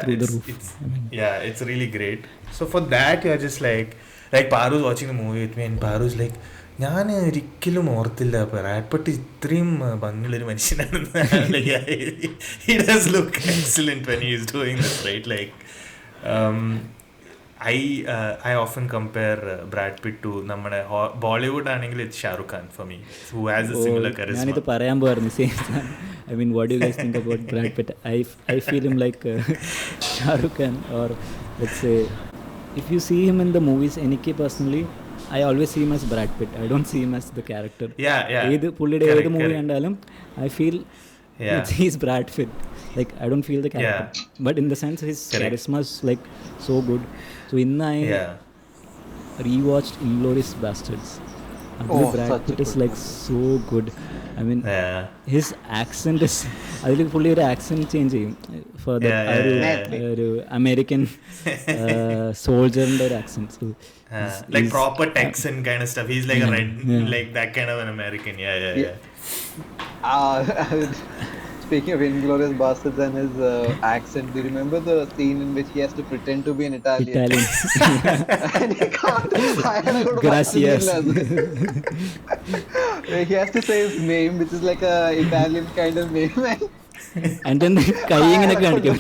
through the roof. it's really great. So for that, you're just like Paru's watching the movie with me and Paru's like, ഞാൻ ഒരിക്കലും ഓർത്തില്ല Brad ഇത്രയും ഭംഗിയുള്ളൊരു മനുഷ്യനാണെന്ന്. He does look excellent when he is doing this, right? Like, I often compare Brad Pitt to നമ്മുടെ Bollywood ആണെങ്കിൽ it's Shah Rukh Khan for me, who has a similar charisma. ഞാനിത് പറയാൻ പോയിരുന്നു same. I mean, what do you guys think about Brad Pitt? I feel him like Shah Rukh Khan, or let's say, if you see him in the movies, എനിക്ക് personally, I always see him as Brad Pitt. I don't see him as the character. ഏത് പുള്ളിയുടെ ഏത് movie കണ്ടാലും I feel he's Brad Pitt. Like, I don't feel the character. But in the sense, his charisma is like so good. So in I rewatched Inglourious Bastards. Brad Pitt is like so good. I mean, his accent is, അതിൽ പുള്ളി ഒരു accent change ചെയ്യും four ഒരു American സോൾജറിന്റെ ഒരു accent. Like proper Texan kind of stuff. He's like a red, like that kind of an American. Speaking of Inglourious Bastards and his accent, do you remember the scene in which he has to pretend to be an Italian? And he can't. Gracias. He has to say his name, which is like a Italian kind of name. And then കൈ ഇങ്ങനെ കാണിക്കും.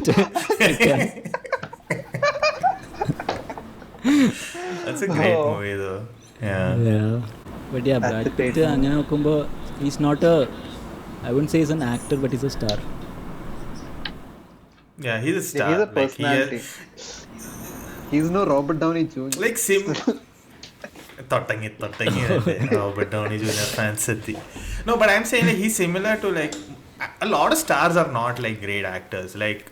That's a great movie though. But Brad Pitt അങ്ങനെ നോക്കുമ്പോൾ he's not a, I wouldn't say he's an actor, but he's a star. Yeah, he's a star. He's a personality. He's no Robert Downey Jr. Like തൊട്ടങ്ങി Robert Downey Jr. fans എത്തി. No, but I'm saying like he's similar to like a lot of stars are not like great actors. Like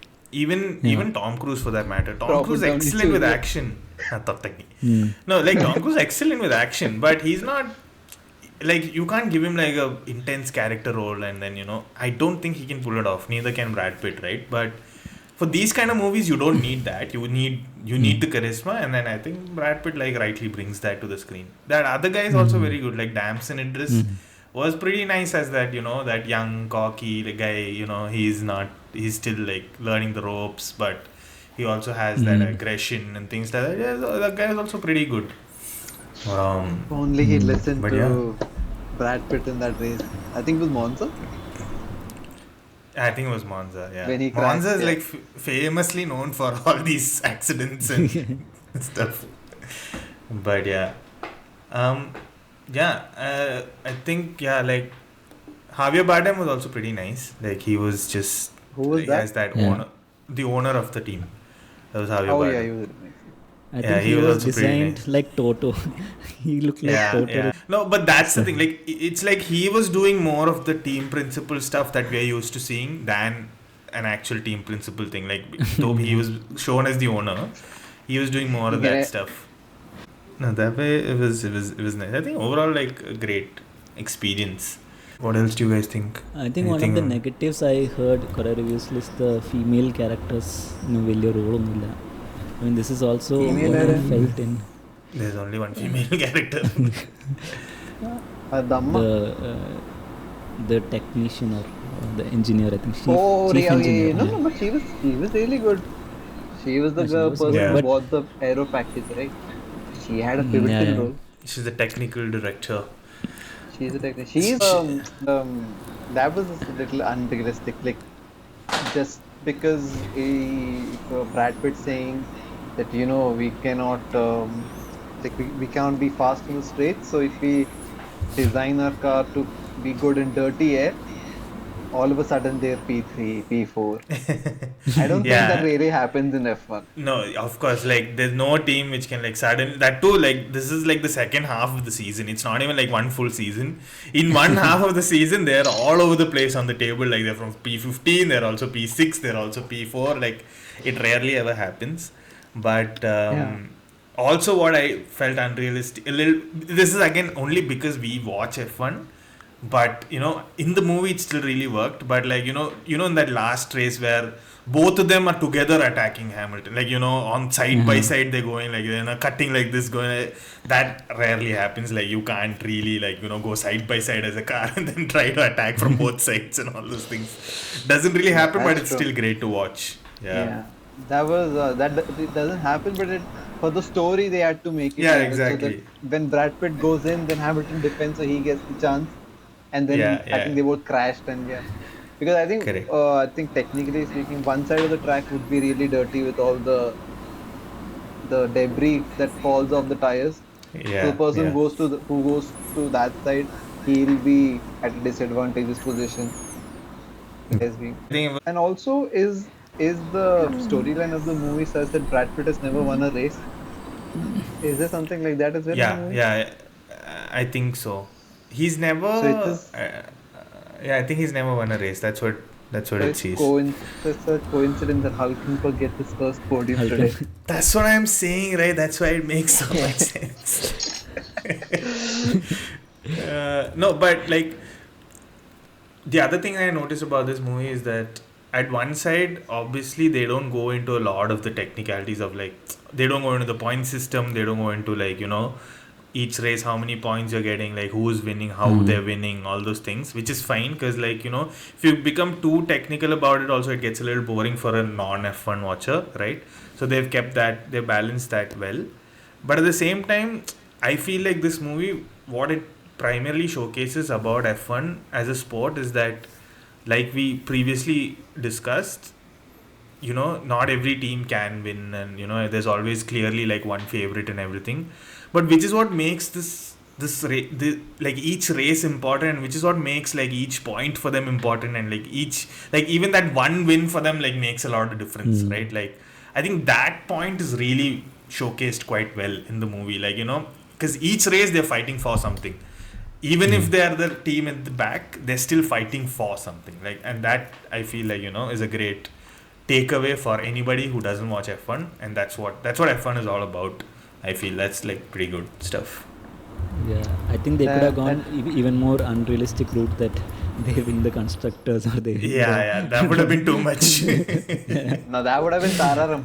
even Tom Cruise for that matter. Tom Cruise excellent with action. No, like Tom Cruise excellent with action, but he's not like, you can't give him like a intense character role and then I don't think he can pull it off. Neither can Brad Pitt, right? But for these kind of movies you don't need that. You need the charisma, and then I think Brad Pitt like rightly brings that to the screen. That other guy is also very good, like Damson Idris was pretty nice as that that young cocky guy. He's still like learning the ropes, but he also has that aggression and things like that. Yeah, so that guy is also pretty good. Only he listened to Brad Pitt in that race. I think it was Monza. I think it was Monza. Yeah, when he crashed, Monza is like famously known for all these accidents and stuff. But I think like Javier Bardem was also pretty nice. Like he was just, who was that? Has that owner, the owner of the team. That was Javier Bardem. Yeah, he was nice. I think he was designed like Toto. He looked like Toto. Yeah. No, but that's the thing. Like, it's like he was doing more of the team principal stuff that we are used to seeing than an actual team principal thing. Like, though he was shown as the owner, he was doing more of that stuff. No, that way it was nice. I think overall, like, a great experience. What else do you guys think? I think one of the negatives I heard Korea reviews is the female characters വലിയ റോളൊന്നുമില്ല. I mean, this is also felt in. There's only one female character. The technician or the engineer, I think. Chief engineer. No, but she was really good. She was the person who bought the aero package, right? She had a pivotal role. She's the technical director. She's a technician. She's that was a little unrealistic. Like, just because Brad Pitt saying that we cannot we can't be fast in the straight, so if we design our car to be good in dirty air, all of a sudden they're P3, P4. I don't think that really happens in F1. No, of course, like there's no team which can like suddenly, that too, like this is like the second half of the season. It's not even like one full season. In one half of the season, they're all over the place on the table. Like they're from P15, they're also P6, they're also P4. Like it rarely ever happens. But also what I felt unrealistic, this is again only because we watch F1, but in the movie it still really worked. But like in that last race where both of them are together attacking Hamilton, like on side by side they're going like cutting like this, going that rarely happens. Like you can't really like go side by side as a car and then try to attack from both sides and all those things. Doesn't really happen, but it's still great to watch. Yeah. That was that it doesn't happen, but for the story they had to make it. Yeah, exactly. So that when Brad Pitt goes in, then Hamilton defends, so he gets the chance, and then I think they both crashed and because I think technically speaking, one side of the track would be really dirty with all the debris that falls off the tires. Yeah. So the person who goes to that side, he'll be at a disadvantageous position. And also is the storyline of the movie such that Brad Pitt has never won a race? Is there something like that as well? Yeah, I think so. He's never. I think he's never won a race. That's what it says. It's a coincidence that Hulkenberg gets his first podium today. That's what I'm saying, right? That's why it makes so much sense. No, but like the other thing I noticed about this movie is that at one side, obviously, they don't go into a lot of the technicalities of like, they don't go into the point system, they don't go into like, each race, how many points you're getting, like who's winning, how they're winning, all those things, which is fine because like, if you become too technical about it, also it gets a little boring for a non-F1 watcher, right? So they've kept that, they balanced that well. But at the same time, I feel like this movie, what it primarily showcases about F1 as a sport is that, like we previously discussed, not every team can win, and there's always clearly like one favorite and everything, but which is what makes like each race important, and which is what makes like each point for them important, and like each, like even that one win for them like makes a lot of difference, right? Like I think that point is really showcased quite well in the movie, like because each race they're fighting for something. Even if they are the team at the back, they're still fighting for something. Like, and that I feel like is a great takeaway for anybody who doesn't watch F1, and that's what F1 is all about. I feel that's like pretty good stuff. Yeah, I think they could have gone even more unrealistic route that they win the constructors or they. Yeah, that would have been too much. No, that would have been Tararam.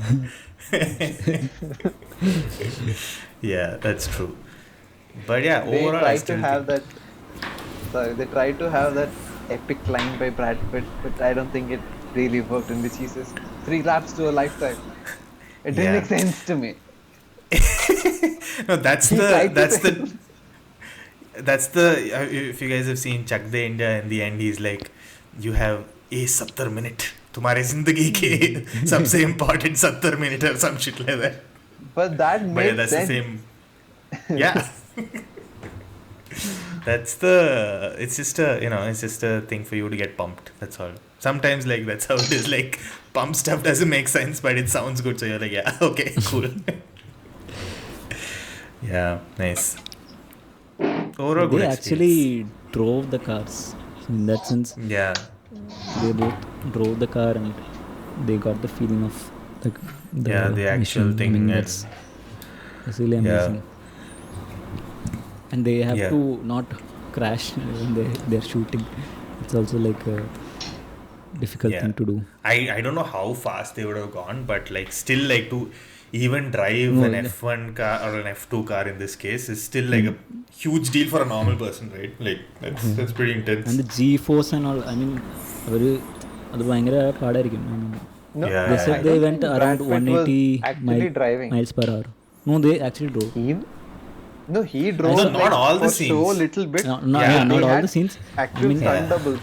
Yeah, that's true. But yeah, they overall, tried to have that epic line by Brad Pitt, but I don't think it really worked. In which he says 3 laps to a lifetime. It didn't make sense to me. No, that's the if you guys have seen Chak De India, in the end he's like, you have a 70 minute, तुम्हारे जिंदगी के सबसे important 70 minute or some shit like that. But that makes that's sense. The same. Yeah. It's just a thing for you to get pumped. That's all. Sometimes like that's how it is. Like pump stuff doesn't make sense, but it sounds good, so you're like, yeah, okay, cool. Yeah, nice. Overall, they actually drove the cars. In that sense, yeah, they both drove the car and they got the feeling of the actual thing. I mean, that's really amazing. Yeah. And they have to not crash when they're shooting. It's also like a difficult thing to do. I don't know how fast they would have gone, but like still like to even drive an F1 car or an F2 car in this case is still like a huge deal for a normal person, right? Like that's pretty intense. And the G-force and all, I mean, they said they went around 180 miles per hour. No, they actually drove. No, he drove. No, not all the scenes. So little bit. Not all the scenes. Actual stunt doubles.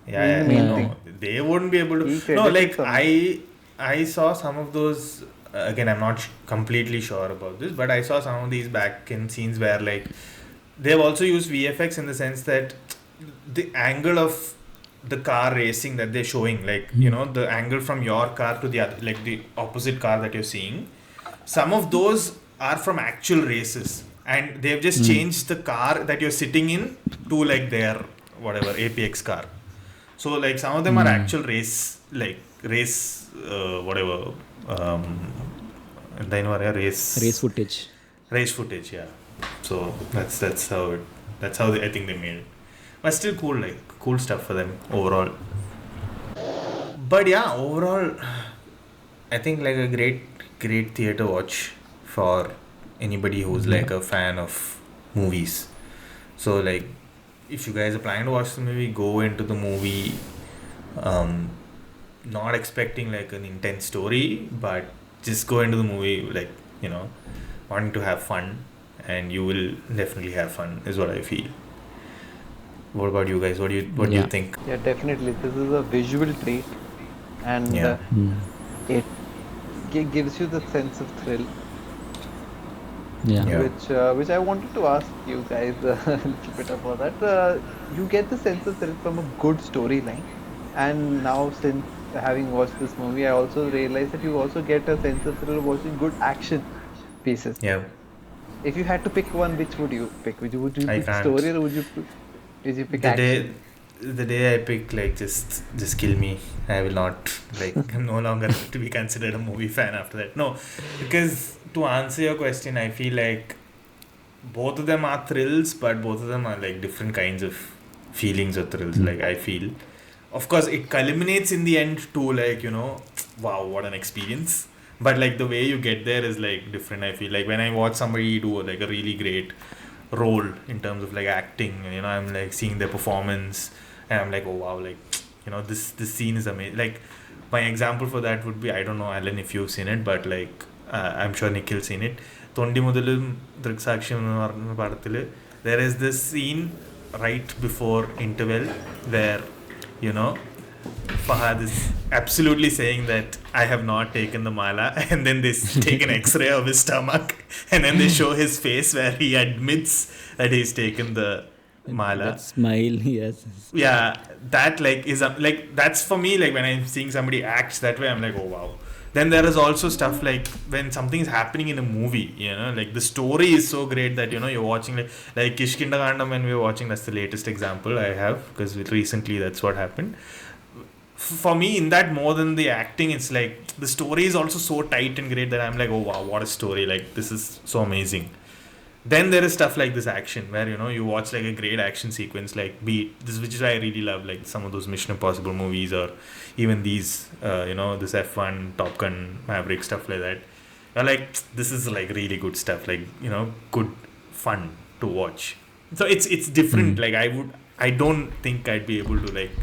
No, they wouldn't be able to. No, like I saw some of those. Again, I'm not completely sure about this, but I saw some of these back in scenes where like they've also used VFX in the sense that the angle of the car racing that they're showing, like the angle from your car to the other, like the opposite car that you're seeing, some of those are from actual races, and they've just changed the car that you're sitting in to like their whatever APX car. So like some of them are actual race എന്തായാലും പറയാ race footage. Race footage, yeah. So that's how I think they made it. But still cool, like cool stuff for them overall. But yeah, overall, I think like a great theater watch for anybody who's like a fan of movies. So like, if you guys are planning to watch the movie, go into the movie not expecting like an intense story, but just go into the movie like, you know, wanting to have fun, and you will definitely have fun, is what I feel. What about you guys? What do you think? Yeah, definitely. This is a visual treat, and it gives you the sense of thrill. Yeah. Which I wanted to ask you guys a little bit about that. You get the sense of thrill from a good storyline, and now since having watched this movie, I also realized that you also get a sense of thrill watching good action pieces. Yeah. If you had to pick one, which would you pick? Would you pick story, or would you pick action? The day I pick, like, just kill me. I will not, like, I'm no longer to be considered a movie fan after that. No, because to answer your question, I feel like both of them are thrills, but both of them are like different kinds of feelings of thrills. Like, I feel, of course, it culminates in the end to, like, you know, wow, what an experience. But like the way you get there is like different. I feel like when I watch somebody do like a really great role in terms of like acting, you know, I'm like seeing their performance, and I'm like, oh wow, like, you know, this scene is amazing. Like, my example for that would be, I don't know, Alan, if you've seen it, but like I'm sure Nikhil's seen it. Thondi Mudalum Drikshaksham എന്ന് പറഞ്ഞ പടത്തില് there is this scene right before interval where, you know, Fahad is absolutely saying that I have not taken the mala, and then they take an x-ray of his stomach, and then they show his face where he admits that he's taken the mala. That smile, yes. Yeah, that like is like, that's for me, like when I'm seeing somebody act that way, I'm like, oh wow. Then there is also stuff like when something is happening in a movie, you know, like the story is so great that, you know, you're watching like Kishkindagandam when we were watching. That's the latest example I have, because recently that's what happened. For me, in that, more than the acting, it's like the story is also so tight and great that I'm like, oh wow, what a story, like this is so amazing. Then there is stuff like this action where, you know, you watch like a great action sequence, like this, which is why I really love like some of those Mission Impossible movies, or even these you know, this F1, Top Gun, Maverick, stuff like that. You're like, this is like really good stuff, like, you know, good fun to watch. So it's different. Like, I don't think I'd be able to like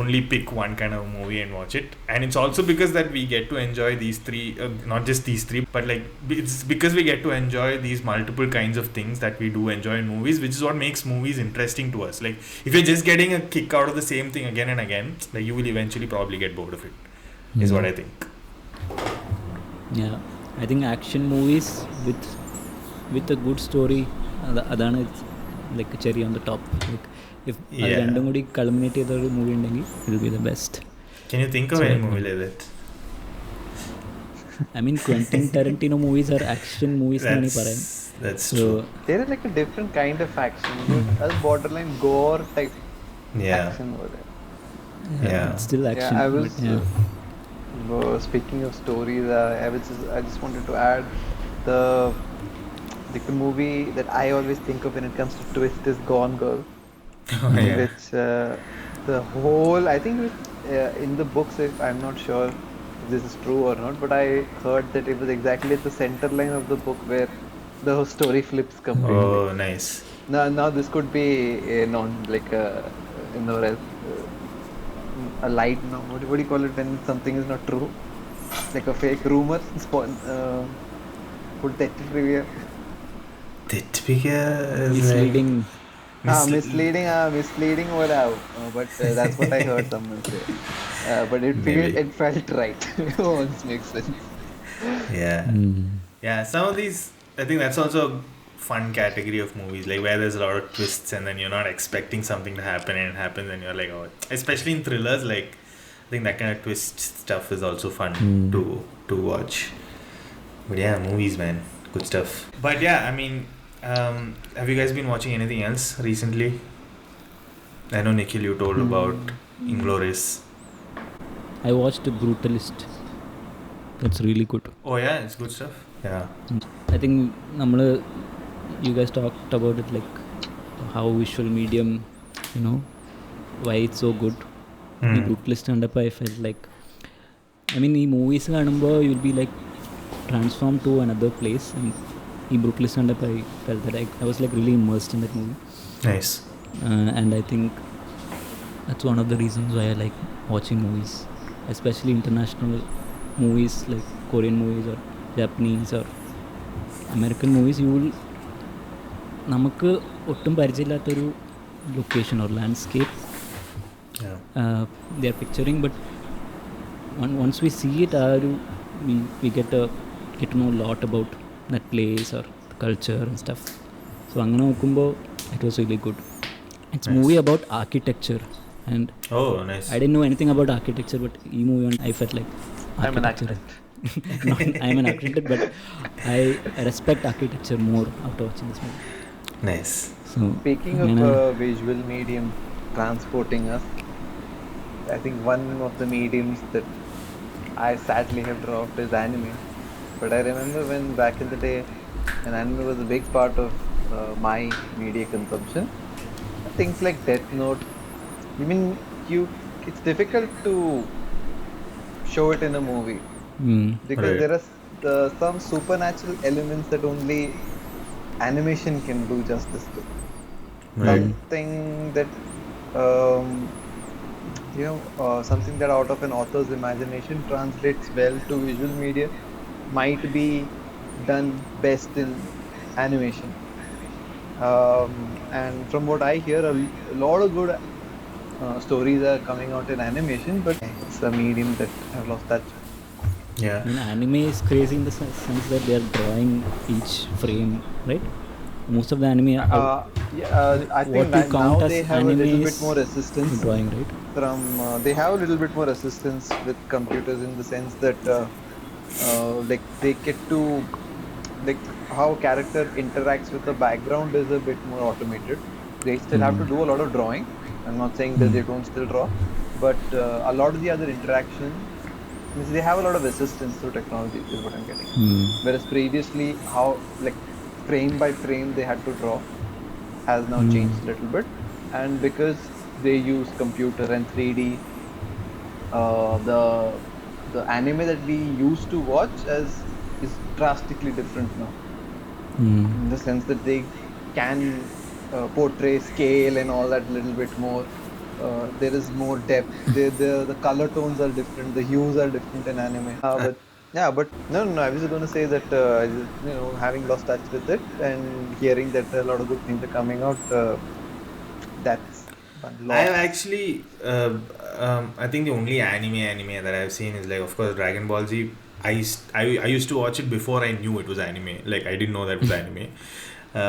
only pick one kind of movie and watch it. And it's also because that we get to enjoy these three, not just these three, but like it's because we get to enjoy these multiple kinds of things that we do enjoy in movies, which is what makes movies interesting to us. Like, if you're just getting a kick out of the same thing again and again, like, you will eventually probably get bored of it, is what I think. Yeah, I think action movies with a good story, adana like a cherry on the top. Like, if രണ്ടും കൂടി culminate ചെയ്ത ഒരു movie ഉണ്ടെങ്കിൽ it will be the best. Can you think of any movie like that? I mean, Quentin Tarantino movies are action movies എന്നാണ് പറയാൻ. That's true. There is like a different kind of action. That's borderline gore type action over there. Yeah, it's still action. Yeah, I was speaking of stories, I just wanted to add the movie that I always think of when it comes to twist is Gone Girl. Which the whole, I think in the books, if I'm not sure if this is true or not, but I heard that it was exactly at the center line of the book where the story flips completely. Oh, nice. Now this could be like you know, a light, no, what do you call it when something is not true, like a fake rumor, put that trivia. Misleading. Misleading whatever, but that's what I heard someone say. But it felt right. It makes sense. Yeah, some of these, I think that's also a fun category of movies, like where there's a lot of twists and then you're not expecting something to happen and it happens and you're like, oh, especially in thrillers, like I think that kind of twist stuff is also fun to watch. But yeah, movies, man, good stuff. But yeah, I mean, have you guys been watching anything else recently? I know, Nikhil, you told about Inglourious. I watched Brutalist. That's really good. Oh yeah, it's good stuff. Yeah. I think you guys talked about it, like how visual medium, why it's so good. ഈ brook list കണ്ടപ്പോൾ I felt like ഈ movies കാണുമ്പോൾ you will be like transform to another place. ഈ brook list കണ്ടപ്പോൾ I felt that I was like really immersed in that movie. Nice. And I think that's one of the reasons why I like watching movies, especially international movies like Korean movies or Japanese or American movies. നമുക്ക് ഒട്ടും പരിചയമില്ലാത്തൊരു location or landscape they are picturing, but once we see it, we get to know a lot about that place or the culture and stuff. So അങ്ങനെ നോക്കുമ്പോൾ it was really good. It's a movie about architecture, and nice. I didn't know anything about architecture, but in movie I felt like I'm an architect. I'm an architect, but I respect architecture more after watching this movie. Nice. So Speaking of visual medium transporting us, I think one of the mediums that I sadly have dropped is anime. But I remember when back in the day, and anime was a big part of my media consumption. Things like Death Note. It's difficult to show it in a movie because there are some supernatural elements that only animation can do justice to. Something that something that out of an author's imagination translates well to visual media might be done best in animation. And from what I hear, a lot of good stories are coming out in animation, but it's a medium that I've lost touch. Yeah. Anime is crazy in the sense that they are drawing each frame, right? Most of the anime I think that now they have a little bit more assistance drawing, right? They have a little bit more assistance with computers in the sense that like they get to, like, how character interacts with the background is a bit more automated. They still have to do a lot of drawing. I'm not saying that they don't still draw, but a lot of the other interactions, they have a lot of assistance through technology is what I'm getting. Whereas previously, how like frame by frame they had to draw has now changed a little bit, and because they use computer and 3D, the anime that we used to watch is drastically different now. In the sense that they can portray scale and all that a little bit more. There is more depth. The color tones are different. The hues are different in anime. But no. I was going to say that having lost touch with it and hearing that a lot of good things are coming out, that's I have actually I think the only anime that I've seen is, like, of course, Dragon Ball Z. I used to watch it before I knew it was anime. Like, I didn't know that was anime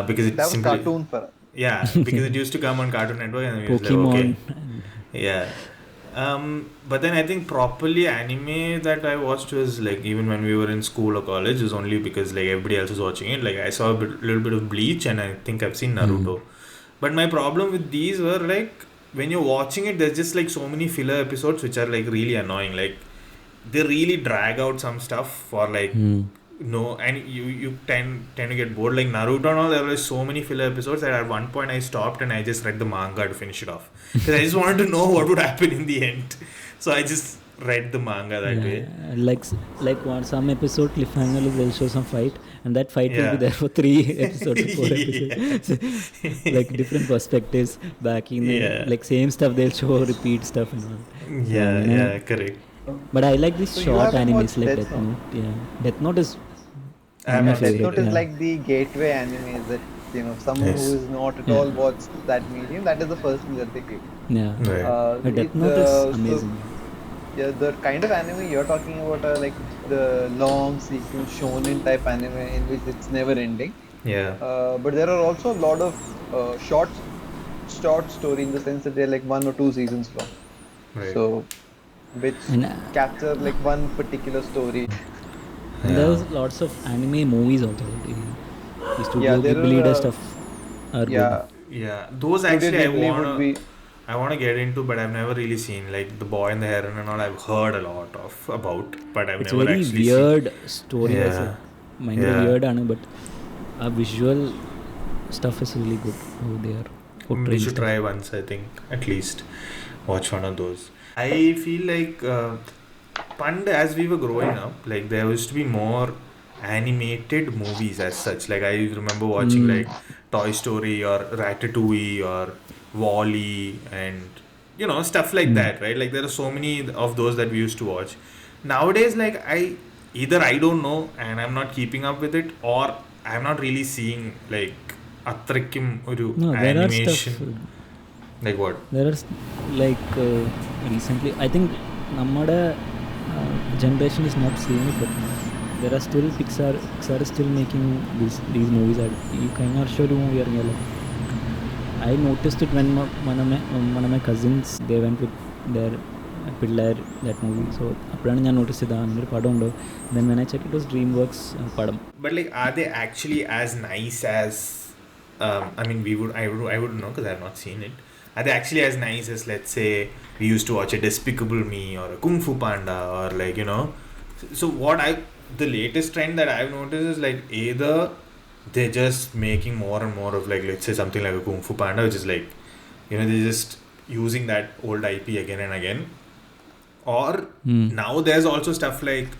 because it that was simply, cartoon for us. Yeah, because it used to come on Cartoon Network and we was like, Pokemon. okay. Yeah. But then I think properly anime that I watched was, like, even when we were in school or college, was only because, like, everybody else was watching it. Like, I saw a little bit of Bleach and I think I've seen Naruto. But my problem with these were, like, when you're watching it, there's just, like, so many filler episodes which are, like, really annoying. Like, they really drag out some stuff for, like, no, and you tend to get bored. Like Naruto and all, there were so many filler episodes that at one point I stopped and I just read the manga to finish it off because I just wanted to know what would happen in the end. So I just read the manga that way. Like some episode cliffhanger, they'll show some fight, and that fight will be there for 3 episodes or 4 episodes. Like different perspectives back in like same stuff they'll show, repeat stuff and all. Yeah, correct. But I like these short animes like Death Note. Yeah, Death Note is my favorite. Death Note is like the gateway anime that, someone who is not at all watched that medium, that is the first thing that they click. Yeah. Right. Death Note is amazing. The kind of anime you're talking about are like the long sequence shonen type anime in which it's never ending. Yeah. But there are also a lot of short story in the sense that they're like 1 or 2 seasons long. Right. So, which capture like one particular story. And there's lots of anime movies also. The Studio Ghibli stuff are good. Yeah, those actually I want to get into, but I've never really seen, like The Boy and the Heron and all. I've heard a lot of about, but I've it's never very actually weird seen. story wise. Yeah. ഭയങ്കര Yeah. weird ആണ്, but a visual stuff is really good how they are We portraying should stuff. try once, I think, at least watch one of those. I feel like Pand, as we were growing up, like there used to be more animated movies as such. Like I remember watching like Toy Story or Ratatouille or Wall-E and stuff like that, right? Like there are so many of those that we used to watch. Nowadays, like I don't know and I'm not keeping up with it, or I'm not really seeing like അത്രയ്ക്കും ഒരു No, there are animation. stuff. Like what? There are like recently, I think നമ്മുടെ generation is not seeing it, but there are still Pixar is still making these movies. ഈ കഴിഞ്ഞ വർഷം ഒരു movie ഇറങ്ങിയല്ലോ. I noticed it when one of my cousins, they went with their പിള്ളേർ that movie. So അപ്പോഴാണ് ഞാൻ notice ചെയ്തത് അങ്ങനെ ഒരു പടം ഉണ്ടോ. Then when I checked, it was DreamWorks പടം. But like, are they actually as nice as I mean, I would know because I have not seen it. Are they actually as nice as, let's say, we used to watch a Despicable Me or a Kung Fu Panda, or like, so the latest trend that I've noticed is like either they're just making more and more of like, let's say something like a Kung Fu Panda, which is like, they're just using that old IP again and again, or now there's also stuff like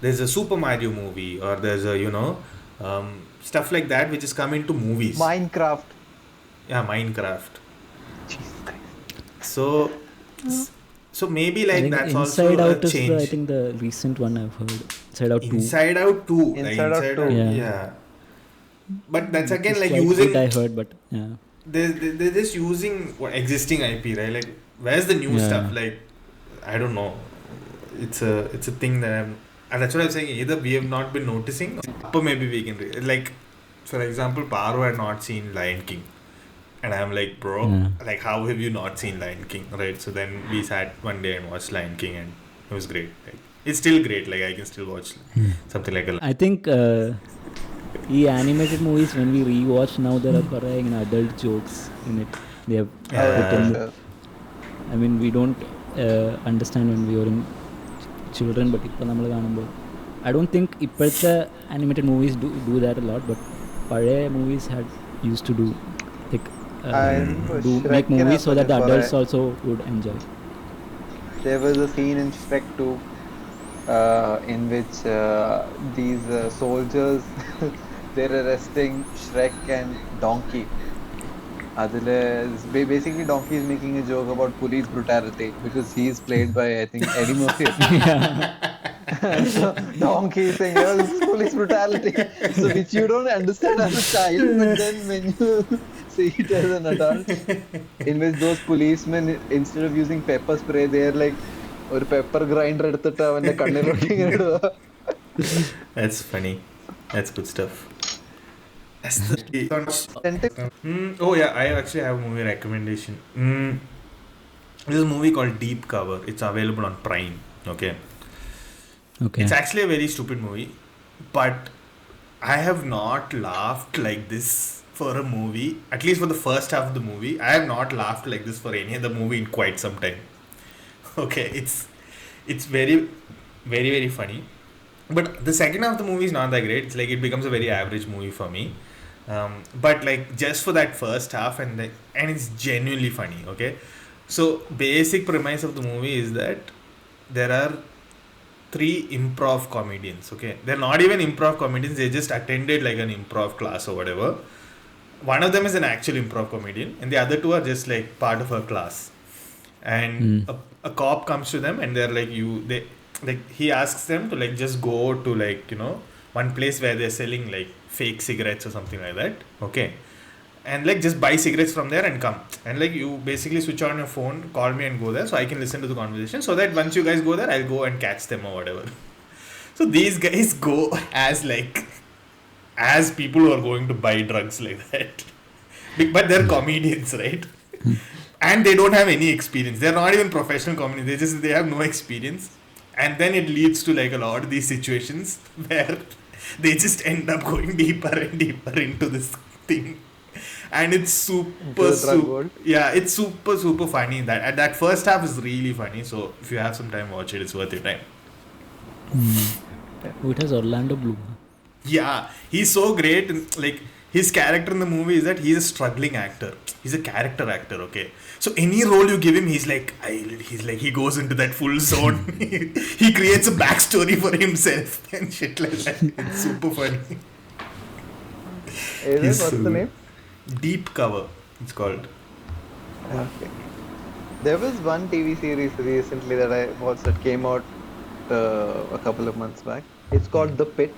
there's a Super Mario movie, or there's a stuff like that which is coming to movies. Minecraft. Yeah, Minecraft. Jesus Christ. So maybe I like think that's Inside also Out a is change. I think the recent one I've heard. Inside Out 2. Inside Out 2. Inside Out 2. Yeah. But that's again It's like quite using. good, I heard, but yeah. They're just using existing IP, right? Like, where's the new stuff? Like, I don't know. It's a thing that and that's what I'm saying. Either we have not been noticing, or maybe we can like, for example, Paro had not seen Lion King, and I'm like, bro, like, how have you not seen Lion King, right? So then we sat one day and watched Lion King, and it was great. Like, it's still great. Like, I can still watch something like a. I think ഈ animated movies, when we rewatch now, there are കുറേ ഇങ്ങനെ adult jokes in it. They have put in. I mean, we don't understand when we were in children, but ഇപ്പോൾ നമ്മൾ കാണുമ്പോൾ I don't think ഇപ്പോഴത്തെ animated movies do that a lot, but പഴയ movies used to do like make movies so that the adults also would enjoy. There was a scene in Shrek 2 in which these soldiers they're arresting Shrek and Donkey. Basically Donkey is making a joke about police brutality because he is played by, I think, Eddie Murphy. So Donkey is saying, "Oh, this is police brutality," so which you don't understand as a child, but then when you see it as an adult, in which those policemen, instead of using pepper spray, they are like ഒരു pepper grinder എടുത്തിട്ട് അവന്റെ കണ്ണിലോട്ട് ഇങ്ങനെ ഇടുക. That's funny. That's good stuff. Oh yeah, I actually have a movie recommendation. There's a movie called Deep Cover. It's available on Prime. Okay. It's actually a very stupid movie, but I have not laughed like this for a movie. At least for the first half of the movie, I have not laughed like this for any other movie in quite some time. Okay, it's very, very, very funny. But the second half of the movie is not that great. It's like it becomes a very average movie for me. But like just for that first half and it's genuinely funny. Okay, so basic premise of the movie is that there are 3 improv comedians. Okay, they're not even improv comedians. They just attended like an improv class or whatever. One of them is an actual improv comedian, and the other 2 are just like part of her class. And a cop comes to them, and they're like, he asks them to like just go to like one place where they're selling like fake cigarettes or something like that. Okay, and like just buy cigarettes from there and come, and like you basically switch on your phone, call me and go there so I can listen to the conversation, so that once you guys go there, I'll go and catch them or whatever. So these guys go as people who are going to buy drugs like that, but they're comedians, right? And they don't have any experience. They're not even professional comedians. They have no experience. And then it leads to like a lot of these situations where they just end up going deeper and deeper into this thing. and it's super it's super funny. That first half is really funny. So if you have some time, watch it. It's worth your time. Oh, it has Orlando Bloom. Yeah, he's so great. Like, his character in the movie is that he's a struggling actor. He's a character actor, okay? So any role you give him, he goes into that full zone. He creates a backstory for himself and shit like that. It's super funny. What's the name? Deep Cover, it's called. Okay. There was one TV series recently that I watched that came out a couple of months back. It's called The Pit.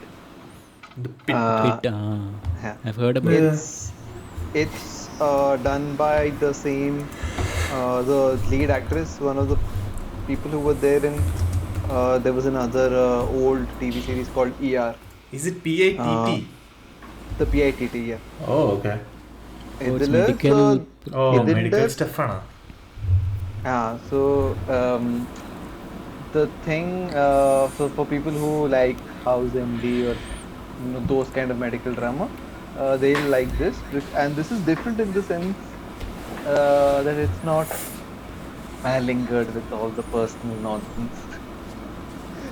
The Pit. Yeah. I've heard about it. It's done by the same, the lead actress, one of the people who were there in, there was another old TV series called ER. Is it PITT? The PITT, yeah. Oh, okay. It's medical. Medical stuff. So the thing, so for people who like House MD or those kind of medical drama, they'll like this. And this is different in the sense that it's not lingered with all the personal nonsense.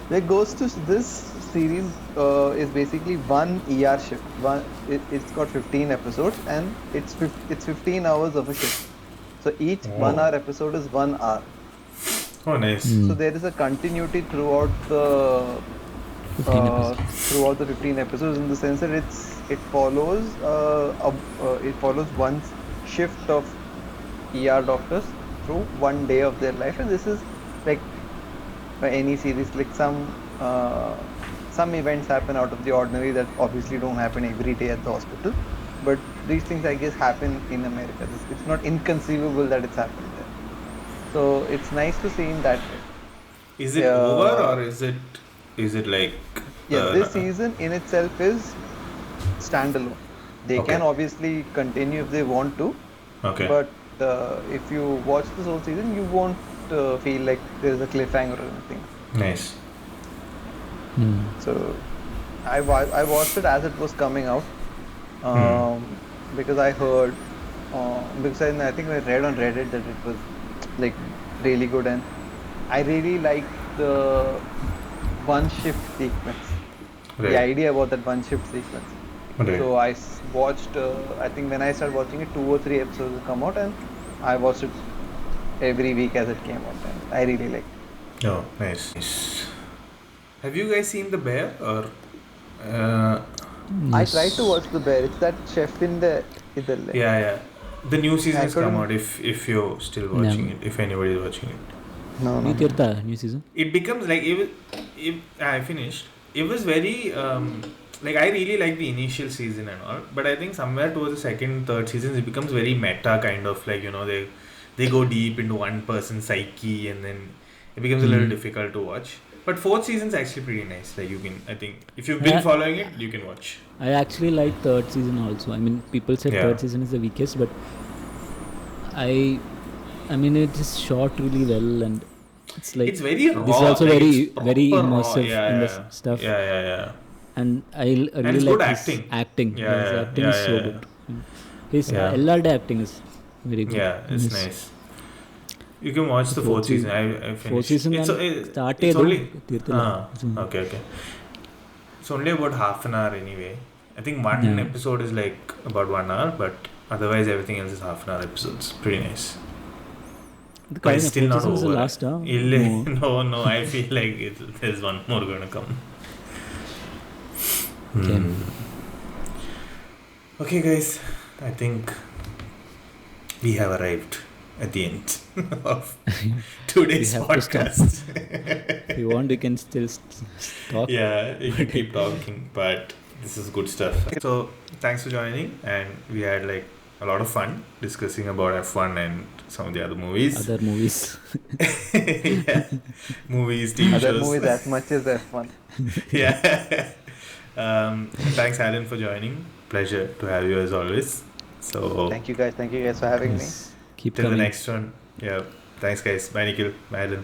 There goes to this series is basically one ER shift. It's got 15 episodes and it's 15 hours of a shift. So each 1 hour episode is 1 hour. Oh, nice. So there is a continuity throughout the 15 episodes in the sense that it follows one shift of ER doctors through 1 day of their life, and this is like any series, like some events happen out of the ordinary that obviously don't happen every day at the hospital, but these things I guess happen in America. It's not inconceivable that it's happening there, so it's nice to see in that way. Is it over or is it like this season in itself is standalone. They can obviously continue if they want to, but if you watch this whole season, you won't feel like there's a cliffhanger or anything. Nice. So I watched it as it was coming out, because I heard, because I think I read on Reddit that it was like really good, and I really liked the one shift sequence. Right. The idea about that one shift sequence. Right. So I watched, I think when I started watching it, 2 or 3 episodes will come out, and I watched it every week as it came out, and I really liked it. Oh, nice. Have you guys seen The Bear or? I tried to watch The Bear. It's that chef in the idle. Yeah. The new season has come out. If you're still watching it, if anybody is watching it. No. New season. It becomes like I finished. It was very like I really like the initial season and all, but I think somewhere towards the second, third seasons it becomes very meta kind of, like, they go deep into one person's psyche, and then it becomes a little difficult to watch. But fourth season's actually pretty nice. Like, I think if you've been following it, you can watch. I actually like third season also. I mean, people say third season is the weakest, but I mean, it is shot really well, and it's like, it's very raw. This is also very immersive in this stuff. Yeah. And I really like his acting. Yeah, his acting is so good. His LRD acting is very good. Yeah, it's nice. You can watch the fourth season. I finished. Fourth season it's only okay. It's only about half an hour anyway. I think one episode is like about 1 hour, but otherwise everything else is half an hour episodes. Pretty nice. But it's still not over. Last, no, I feel like there's one more going to come. Okay, guys, I think we have arrived at the end of today's podcast. If you want, you can still talk. Yeah, you can keep talking, but this is good stuff. So, thanks for joining, and we had like a lot of fun discussing about F1 and some of the other movies. Other movies. Movies, TV shows. Other movies as much as F1. Yeah. Thanks, Alan, for joining. Pleasure to have you as always. So thank you guys for having me. Keep till coming. the next one. Yeah. Thanks, guys. Bye, Nikhil. Bye, Alan.